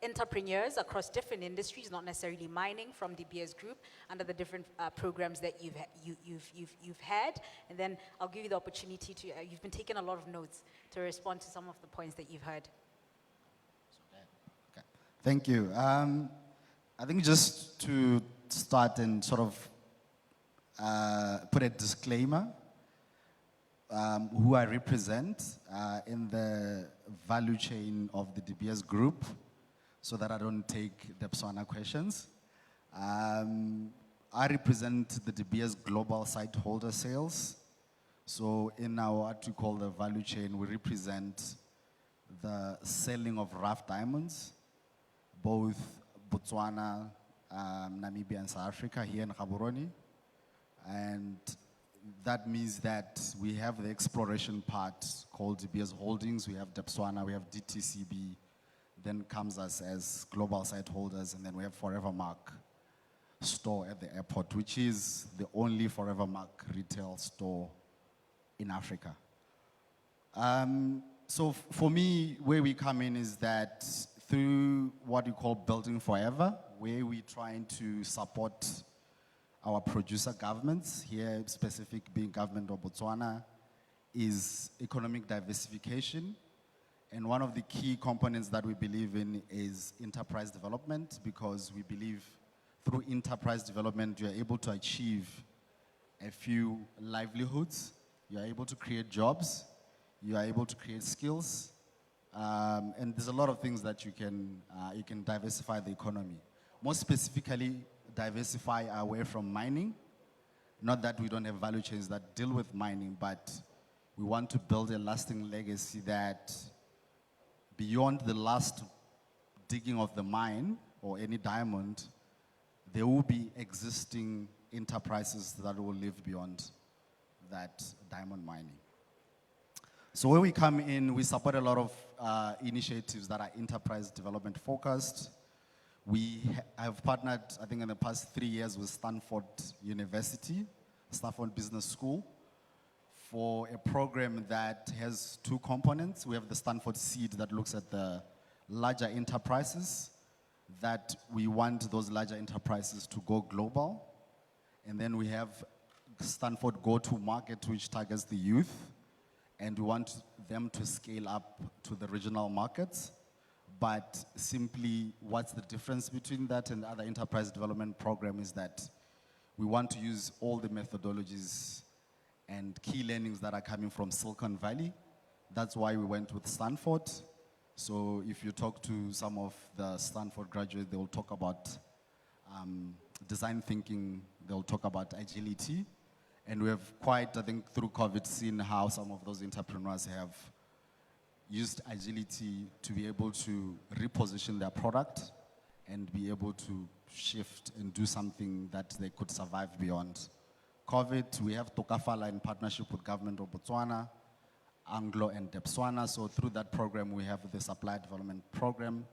entrepreneurs across different industries, not necessarily mining, from the BS Group, under the different programs that you've had. And then I'll give you the opportunity to, you've been taking a lot of notes to respond to some of the points that you've heard. Thank you. I think just to start and sort of put a disclaimer, who I represent in the value chain of the DBS Group, so that I don't take the Botswana questions. I represent the DBS Global Site Holder Sales. So in our, what we call the value chain, we represent the selling of rough diamonds, both Botswana, Namibia, and South Africa, here in Gaborone. And that means that we have the exploration part called DBS Holdings, we have Botswana, we have DTCB, then comes us as global site holders, and then we have Forevermark store at the airport, which is the only Forevermark retail store in Africa. So for me, where we come in is that through what we call Building Forever, where we're trying to support our producer governments, here specific being government of Botswana, is economic diversification. And one of the key components that we believe in is enterprise development, because we believe through enterprise development, you're able to achieve a few livelihoods, you're able to create jobs, you are able to create skills, and there's a lot of things that you can diversify the economy. More specifically, diversify away from mining. Not that we don't have value chains that deal with mining, but we want to build a lasting legacy that beyond the last digging of the mine or any diamond, there will be existing enterprises that will live beyond that diamond mining. So when we come in, we support a lot of initiatives that are enterprise development focused. We have partnered, I think in the past 3 years, with Stanford University, Stanford Business School, for a program that has two components. We have the Stanford Seed that looks at the larger enterprises, that we want those larger enterprises to go global. And then we have Stanford Go-to-Market, which targets the youth, and we want them to scale up to the regional markets. But simply, what's the difference between that and the other enterprise development program is that we want to use all the methodologies and key learnings that are coming from Silicon Valley. That's why we went with Stanford. So if you talk to some of the Stanford graduates, they will talk about design thinking, they'll talk about agility. And we have quite, I think, through COVID, seen how some of those entrepreneurs have used agility to be able to reposition their product and be able to shift and do something that they could survive beyond. COVID, we have Tokafala in partnership with government of Botswana, Anglo and Depswana. So through that program, we have the supply development program.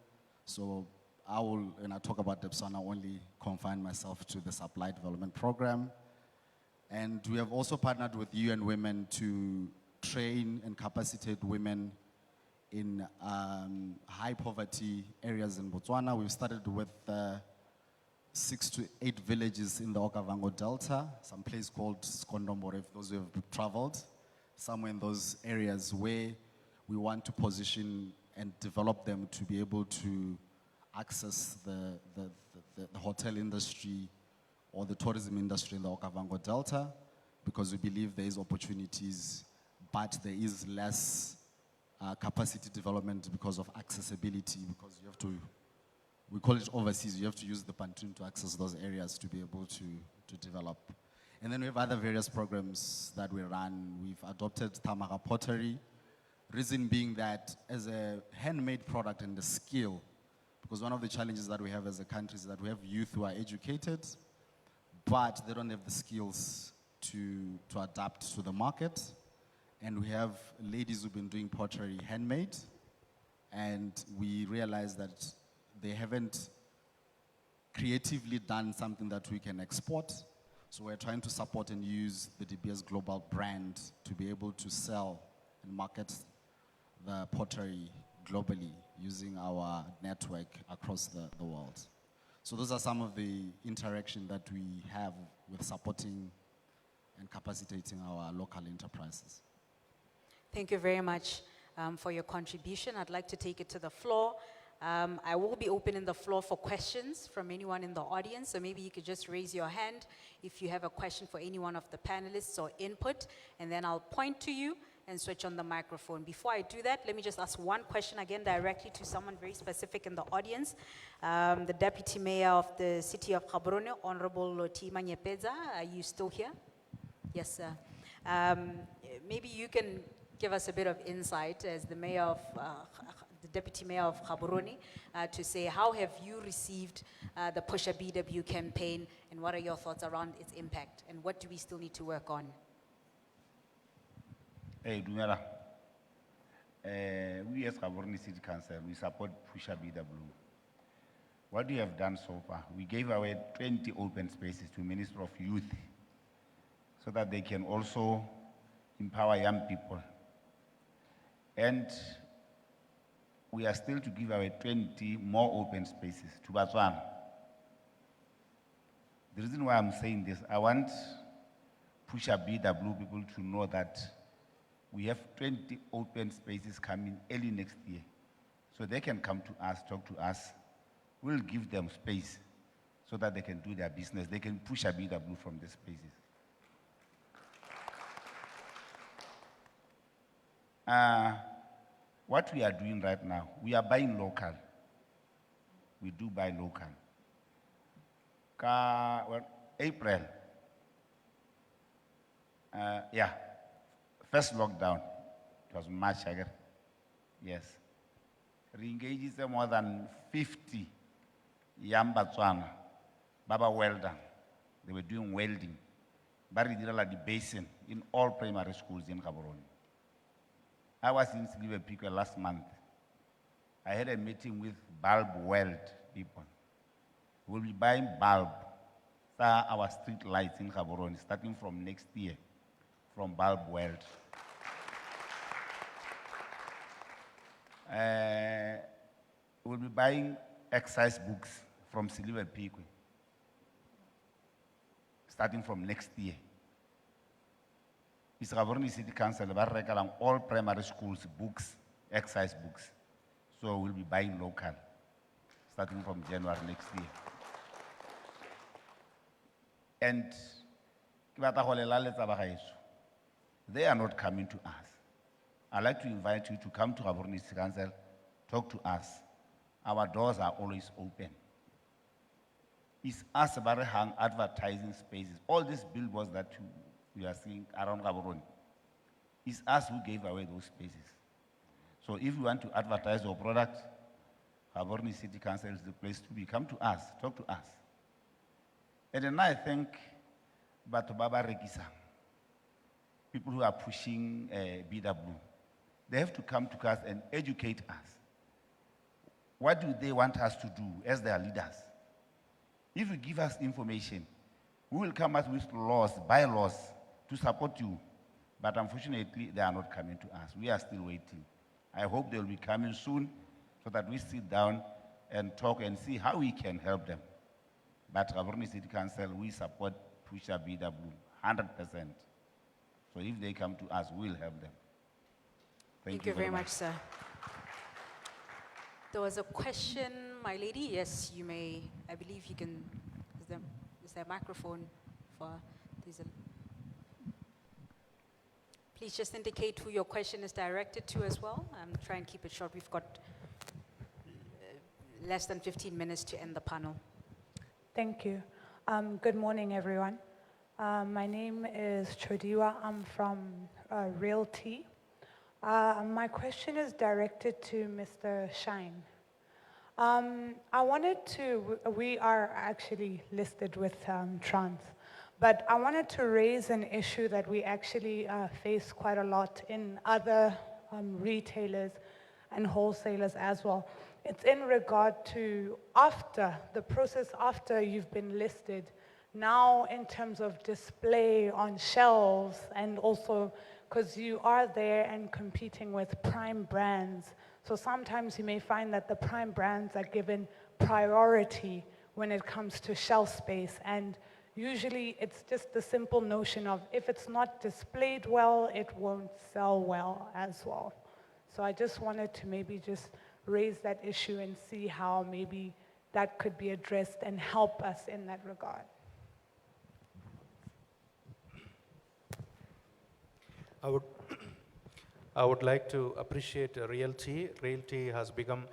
So I will, when I talk about Depswana, only confine myself to the supply development program. And we have also partnered with UN Women to train and capacitate women in high poverty areas in Botswana. We've started with 6 to 8 villages in the Okavango Delta, some place called Skondombore, if those who have traveled, somewhere in those areas where we want to position and develop them to be able to access the hotel industry or the tourism industry in the Okavango Delta, because we believe there is opportunities, but there is less capacity development because of accessibility, because you have to, we call it overseas, you have to use the Pantun to access those areas to be able to develop. And then we have other various programs that we run. We've adopted Tamara pottery, reason being that as a handmade product and a skill, because one of the challenges that we have as a country is that we have youth who are educated, but they don't have the skills to adapt to the market. And we have ladies who've been doing pottery handmade, and we realize that they haven't creatively done something that we can export. So we're trying to support and use the De Beers global brand to be able to sell and market the pottery globally using our network across the world. So those are some of the interaction that we have with supporting and capacitating our local enterprises. Thank you very much for your contribution. I'd like to take it to the floor. I will be opening the floor for questions from anyone in the audience, so maybe you could just raise your hand if you have a question for any one of the panelists or input, and then I'll point to you and switch on the microphone. Before I do that, let me just ask one question again directly to someone very specific in the audience. The Deputy Mayor of the City of Gaborone, Honorable Lotima Nyepeza, are you still here? Yes, sir. Maybe you can give us a bit of insight as the Mayor of the Deputy Mayor of Gaborone to say how have you received the PushaBW campaign, and what are your thoughts around its impact, and what do we still need to work on? Hey, Dumela. We as Gaborone City Council, we support PushaBW. What we have done so far, we gave away 20 open spaces to Minister of Youth so that they can also empower young people. And we are still to give away 20 more open spaces to Botswana. The reason why I'm saying this, I want PushaBW people to know that we have 20 open spaces coming early next year. So they can come to us, talk to us. We'll give them space so that they can do their business. They can PushaBW from the spaces. What we are doing right now, we are buying local. We do buy local. April, first lockdown, it was March, I guess. Yes. Re-engaged more than 50 young Botswana, Baba welder. They were doing welding. Baridila the basin in all primary schools in Gaborone. I was in Silver last month. I had a meeting with bulb weld people. We'll be buying bulb for our street lights in Gaborone, starting from next year, from bulb weld. We'll be buying exercise books from Silver starting from next year. It's Gaborone City Council, all primary schools books, exercise books. So we'll be buying local, starting from January next year. And they are not coming to us. I'd like to invite you to come to Gaborone City Council, talk to us. Our doors are always open. It's us about hang advertising spaces. All these billboards that we are seeing around Gaborone, it's us who gave away those spaces. So if you want to advertise your product, Gaborone City Council is the place to be. Come to us, talk to us. And then I think, but Baba Regisa, people who are pushing BW, they have to come to us and educate us. What do they want us to do as their leaders? If you give us information, we will come up with laws, bylaws to support you. But unfortunately, they are not coming to us. We are still waiting. I hope they will be coming soon so that we sit down and talk and see how we can help them. But Gaborone City Council, we support PushaBW 100%. So if they come to us, we'll help them. Thank you very much, sir. There was a question, my lady. Yes, you may. I believe you can. Is there a microphone for? Please just indicate who your question is directed to as well. Try and keep it short. We've got less than 15 minutes to end the panel. Thank you. Good morning, everyone. My name is Chodiwa. I'm from Realty. My question is directed to Mr. Shine. I wanted to, we are actually listed with Trans, but I wanted to raise an issue that we actually face quite a lot in other retailers and wholesalers as well. It's in regard to the process after you've been listed, now in terms of display on shelves, and also because you are there and competing with prime brands. So sometimes you may find that the prime brands are given priority when it comes to shelf space. And usually it's just the simple notion of if it's not displayed well, it won't sell well as well. So I just wanted to maybe just raise that issue and see how maybe that could be addressed and help us in that regard. I would like to appreciate Realty. Realty has become,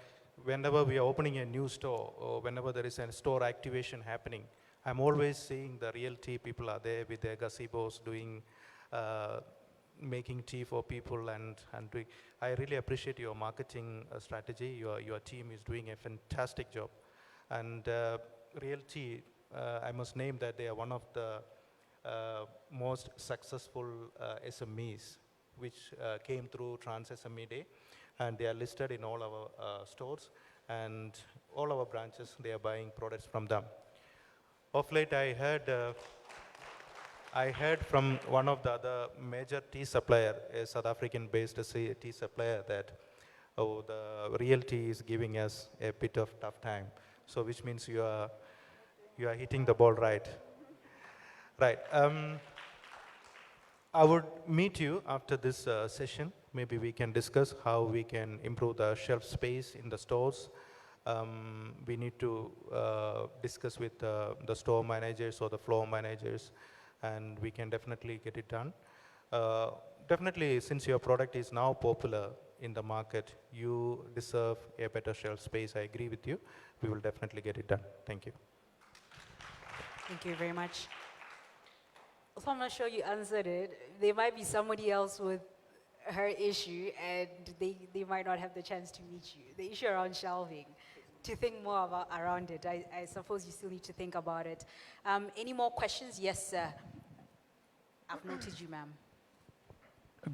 whenever we are opening a new store or whenever there is a store activation happening, I'm always seeing the Realty people are there with their gazebos doing, making tea for people and doing. I really appreciate your marketing strategy. Your team is doing a fantastic job. And Realty, I must name that they are one of the most successful SMEs which came through Trans SME Day, and they are listed in all our stores and all our branches. They are buying products from them. Of late, I heard from one of the other major tea supplier, a South African-based tea supplier, that the Realty is giving us a bit of tough time. So, which means you are hitting the ball right. Right. I would meet you after this session. Maybe we can discuss how we can improve the shelf space in the stores. We need to discuss with the store managers or the floor managers, and we can definitely get it done. Definitely, since your product is now popular in the market, you deserve a better shelf space. I agree with you. We will definitely get it done. Thank you. Thank you very much. Also, I'm not sure you answered it. There might be somebody else with her issue, and they might not have the chance to meet you. The issue around shelving, to think more around it. I suppose you still need to think about it. Any more questions? Yes, sir. I've noted you, ma'am.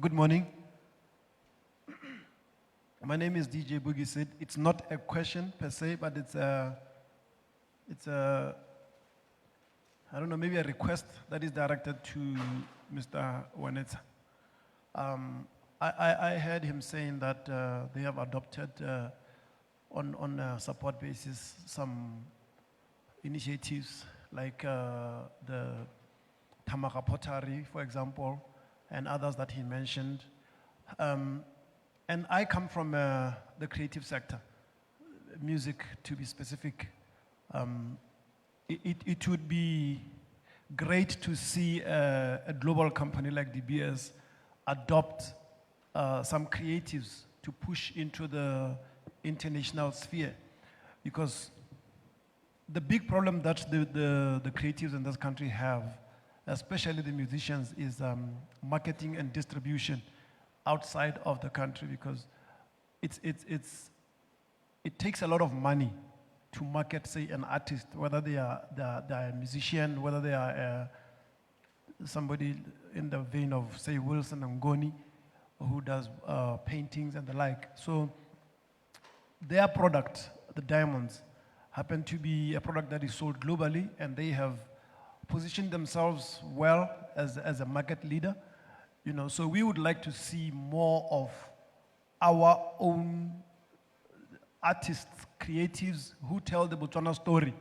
Good morning. My name is DJ Boogie Sid. It's not a question per se, but it's a I don't know, maybe a request that is directed to Mr. Wanetsa. I heard him saying that they have adopted on a support basis some initiatives like the Tamaka Pottery, for example, and others that he mentioned. And I come from the creative sector, music to be specific. It would be great to see a global company like DBS adopt some creatives to push into the international sphere, because the big problem that the creatives in this country have, especially the musicians, is marketing and distribution outside of the country, because it's it takes a lot of money to market, say, an artist, whether they are a musician, whether they are somebody in the vein of, say, Wilson Ngoni, who does paintings and the like. So their product, the diamonds, happen to be a product that is sold globally, and they have positioned themselves well as a market leader. You know, so we would like to see more of our own artists, creatives who tell the Botswana story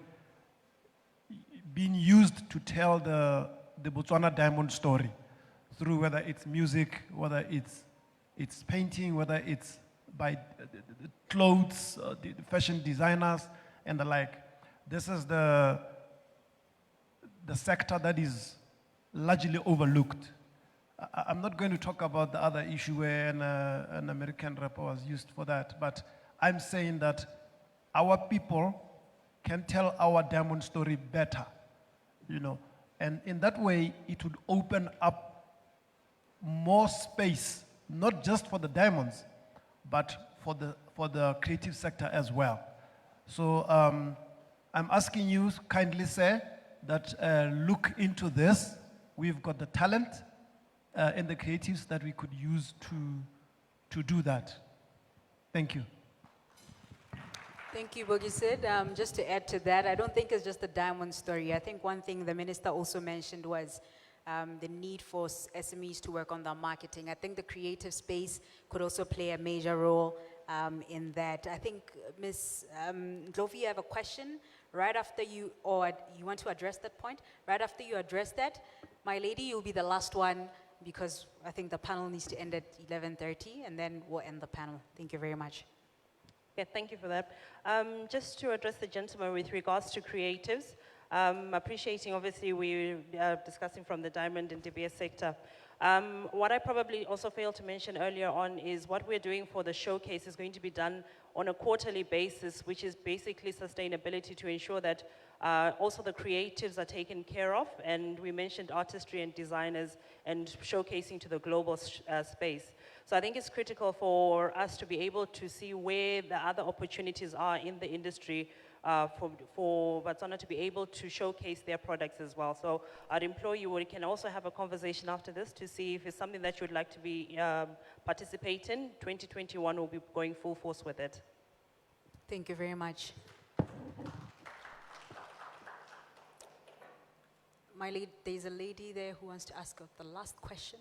being used to tell the Botswana diamond story through whether it's music, whether it's painting, whether it's by clothes, the fashion designers and the like. This is the sector that is largely overlooked. I'm not going to talk about the other issue where an American rapper was used for that, but I'm saying that our people can tell our diamond story better, you know, and in that way it would open up more space, not just for the diamonds, but for the creative sector as well. So I'm asking you kindly, sir, that look into this. We've got the talent and the creatives that we could use to do that. Thank you. Thank you, Bogisid. Just to add to that, I don't think it's just the diamond story. I think one thing the minister also mentioned was the need for SMEs to work on their marketing. I think the creative space could also play a major role in that. I think, Ms. Ndlovu, you have a question right after you, or you want to address that point? Right after you address that, my lady, you'll be the last one because I think the panel needs to end at 11:30 and then we'll end the panel. Thank you very much. Yeah, thank you for that. Just to address the gentleman with regards to creatives, appreciating obviously we are discussing from the diamond and DBS sector. What I probably also failed to mention earlier on is what we're doing for the showcase is going to be done on a quarterly basis, which is basically sustainability to ensure that also the creatives are taken care of. And we mentioned artistry and designers and showcasing to the global space. So I think it's critical for us to be able to see where the other opportunities are in the industry for Botswana to be able to showcase their products as well. So I'd implore you, we can also have a conversation after this to see if it's something that you'd like to be participate in. 2021 will be going full force with it. Thank you very much. There's a lady there who wants to ask the last question.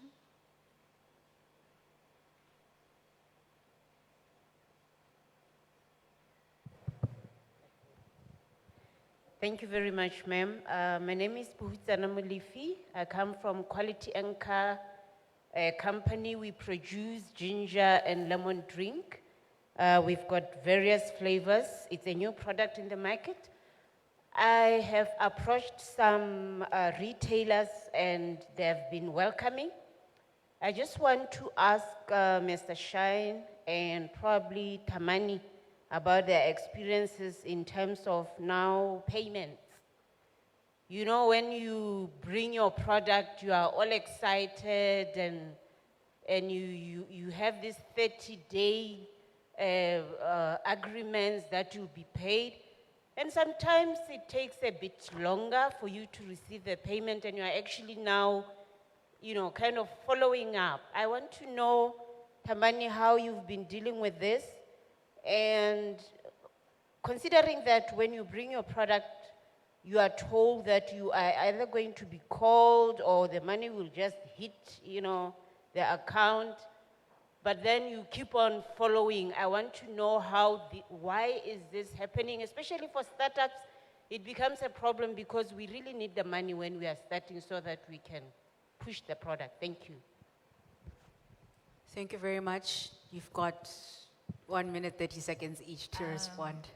Thank you very much, ma'am. My name is Puhitsana Mulifi. I come from Quality Anchor company. We produce ginger and lemon drink. We've got various flavors. It's a new product in the market. I have approached some retailers and they've been welcoming. I just want to ask Mr. Shine and probably Tamani about their experiences in terms of now payments. You know, when you bring your product, you are all excited and you have this 30-day agreements that you'll be paid. And sometimes it takes a bit longer for you to receive the payment and you're actually now, you know, kind of following up. I want to know, Tamani, how you've been dealing with this. And considering that when you bring your product, you are told that you are either going to be called or the money will just hit, you know, the account, but then you keep on following. I want to know why is this happening, especially for startups. It becomes a problem because we really need the money when we are starting so that we can push the product. Thank you. Thank you very much. You've got 1 minute, 30 seconds each to respond.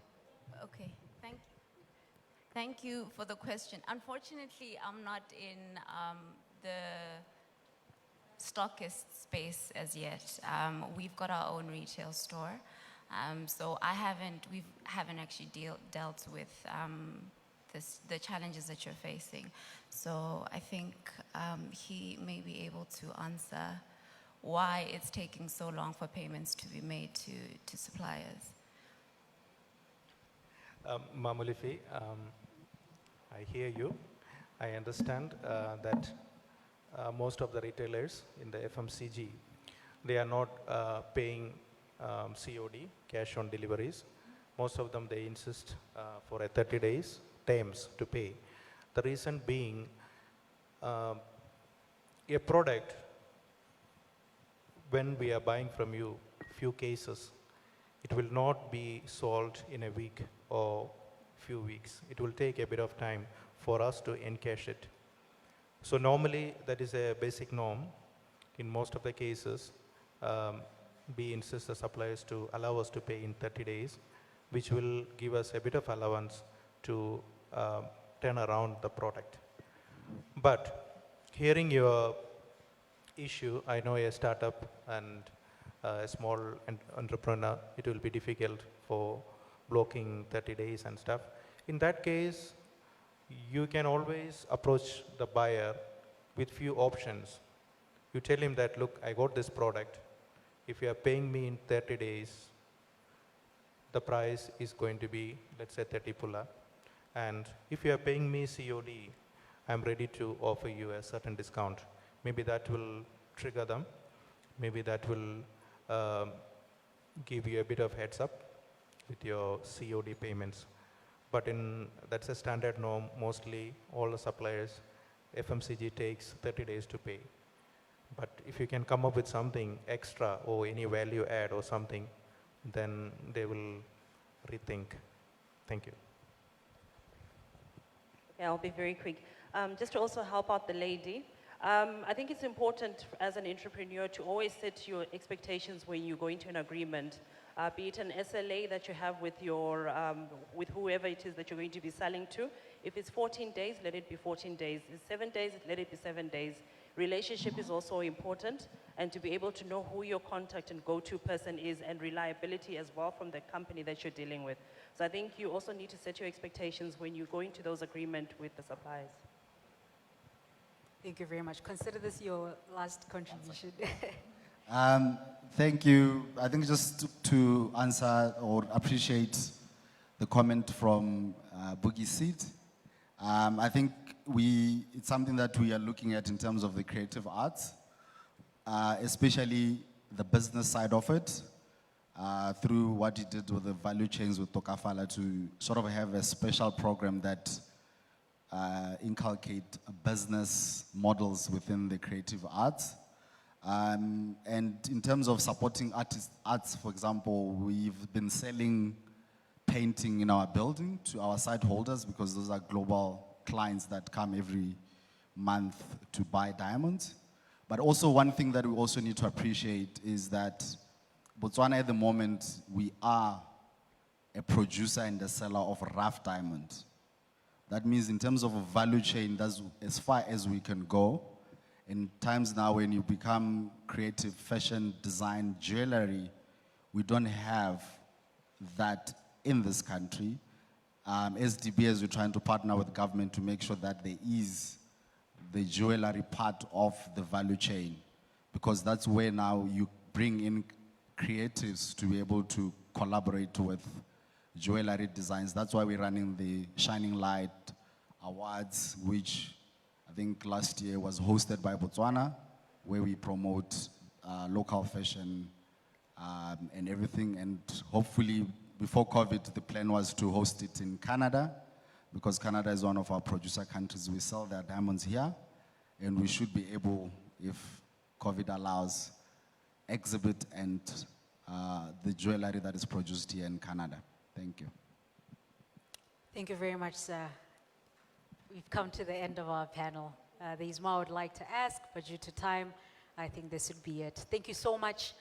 Okay, thank you for the question. Unfortunately, I'm not in the stockist space as yet. We've got our own retail store, so we haven't actually dealt with the challenges that you're facing. So I think he may be able to answer why it's taking so long for payments to be made to suppliers. Mamulifi, I hear you. I understand that most of the retailers in the FMCG, they are not paying COD, cash on deliveries. Most of them, they insist for a 30 days terms to pay. The reason being, a product, when we are buying from you, few cases, it will not be sold in a week or few weeks. It will take a bit of time for us to encash it. So normally, that is a basic norm. In most of the cases, we insist the suppliers to allow us to pay in 30 days, which will give us a bit of allowance to turn around the product. But hearing your issue, I know a startup and a small entrepreneur, it will be difficult for blocking 30 days and stuff. In that case, you can always approach the buyer with few options. You tell him that, look, I got this product. If you are paying me in 30 days, the price is going to be, let's say, 30 pulla. And if you are paying me COD, I'm ready to offer you a certain discount. Maybe that will trigger them. Maybe that will give you a bit of heads up with your COD payments. But that's a standard norm. Mostly all the suppliers, FMCG takes 30 days to pay. But if you can come up with something extra or any value add or something, then they will rethink. Thank you. Okay, I'll be very quick. Just to also help out the lady, I think it's important as an entrepreneur to always set your expectations when you go into an agreement, be it an SLA that you have with your, with whoever it is that you're going to be selling to. If it's 14 days, let it be 14 days. If it's 7 days, let it be 7 days. Relationship is also important, and to be able to know who your contact and go-to person is, and reliability as well from the company that you're dealing with. So I think you also need to set your expectations when you go into those agreements with the suppliers. Thank you very much. Consider this your last contribution. Thank you. I think just to answer or appreciate the comment from Boogie Seed. I think it's something that we are looking at in terms of the creative arts, especially the business side of it, through what he did with the value chains with Tokafala, to sort of have a special program that inculcate business models within the creative arts. And in terms of supporting arts, for example, we've been selling painting in our building to our site holders, because those are global clients that come every month to buy diamonds. But also one thing that we also need to appreciate is that Botswana at the moment, we are a producer and a seller of rough diamonds. That means in terms of a value chain, that's as far as we can go. In times now when you become creative, fashion, design, jewelry, we don't have that in this country. SDB, as we're trying to partner with government to make sure that there is the jewelry part of the value chain, because that's where now you bring in creatives to be able to collaborate with jewelry designs. That's why we're running the Shining Light Awards, which I think last year was hosted by Botswana, where we promote local fashion and everything. And hopefully, before COVID, the plan was to host it in Canada, because Canada is one of our producer countries. We sell their diamonds here, and we should be able, if COVID allows, exhibit and the jewelry that is produced here in Canada. Thank you. Thank you very much, sir. We've come to the end of our panel. There's more I would like to ask, but due to time, I think this would be it. Thank you so much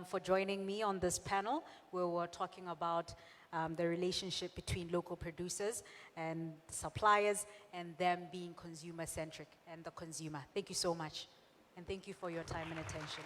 for joining me on this panel, where we're talking about the relationship between local producers and suppliers, and them being consumer-centric and the consumer. Thank you so much, and thank you for your time and attention.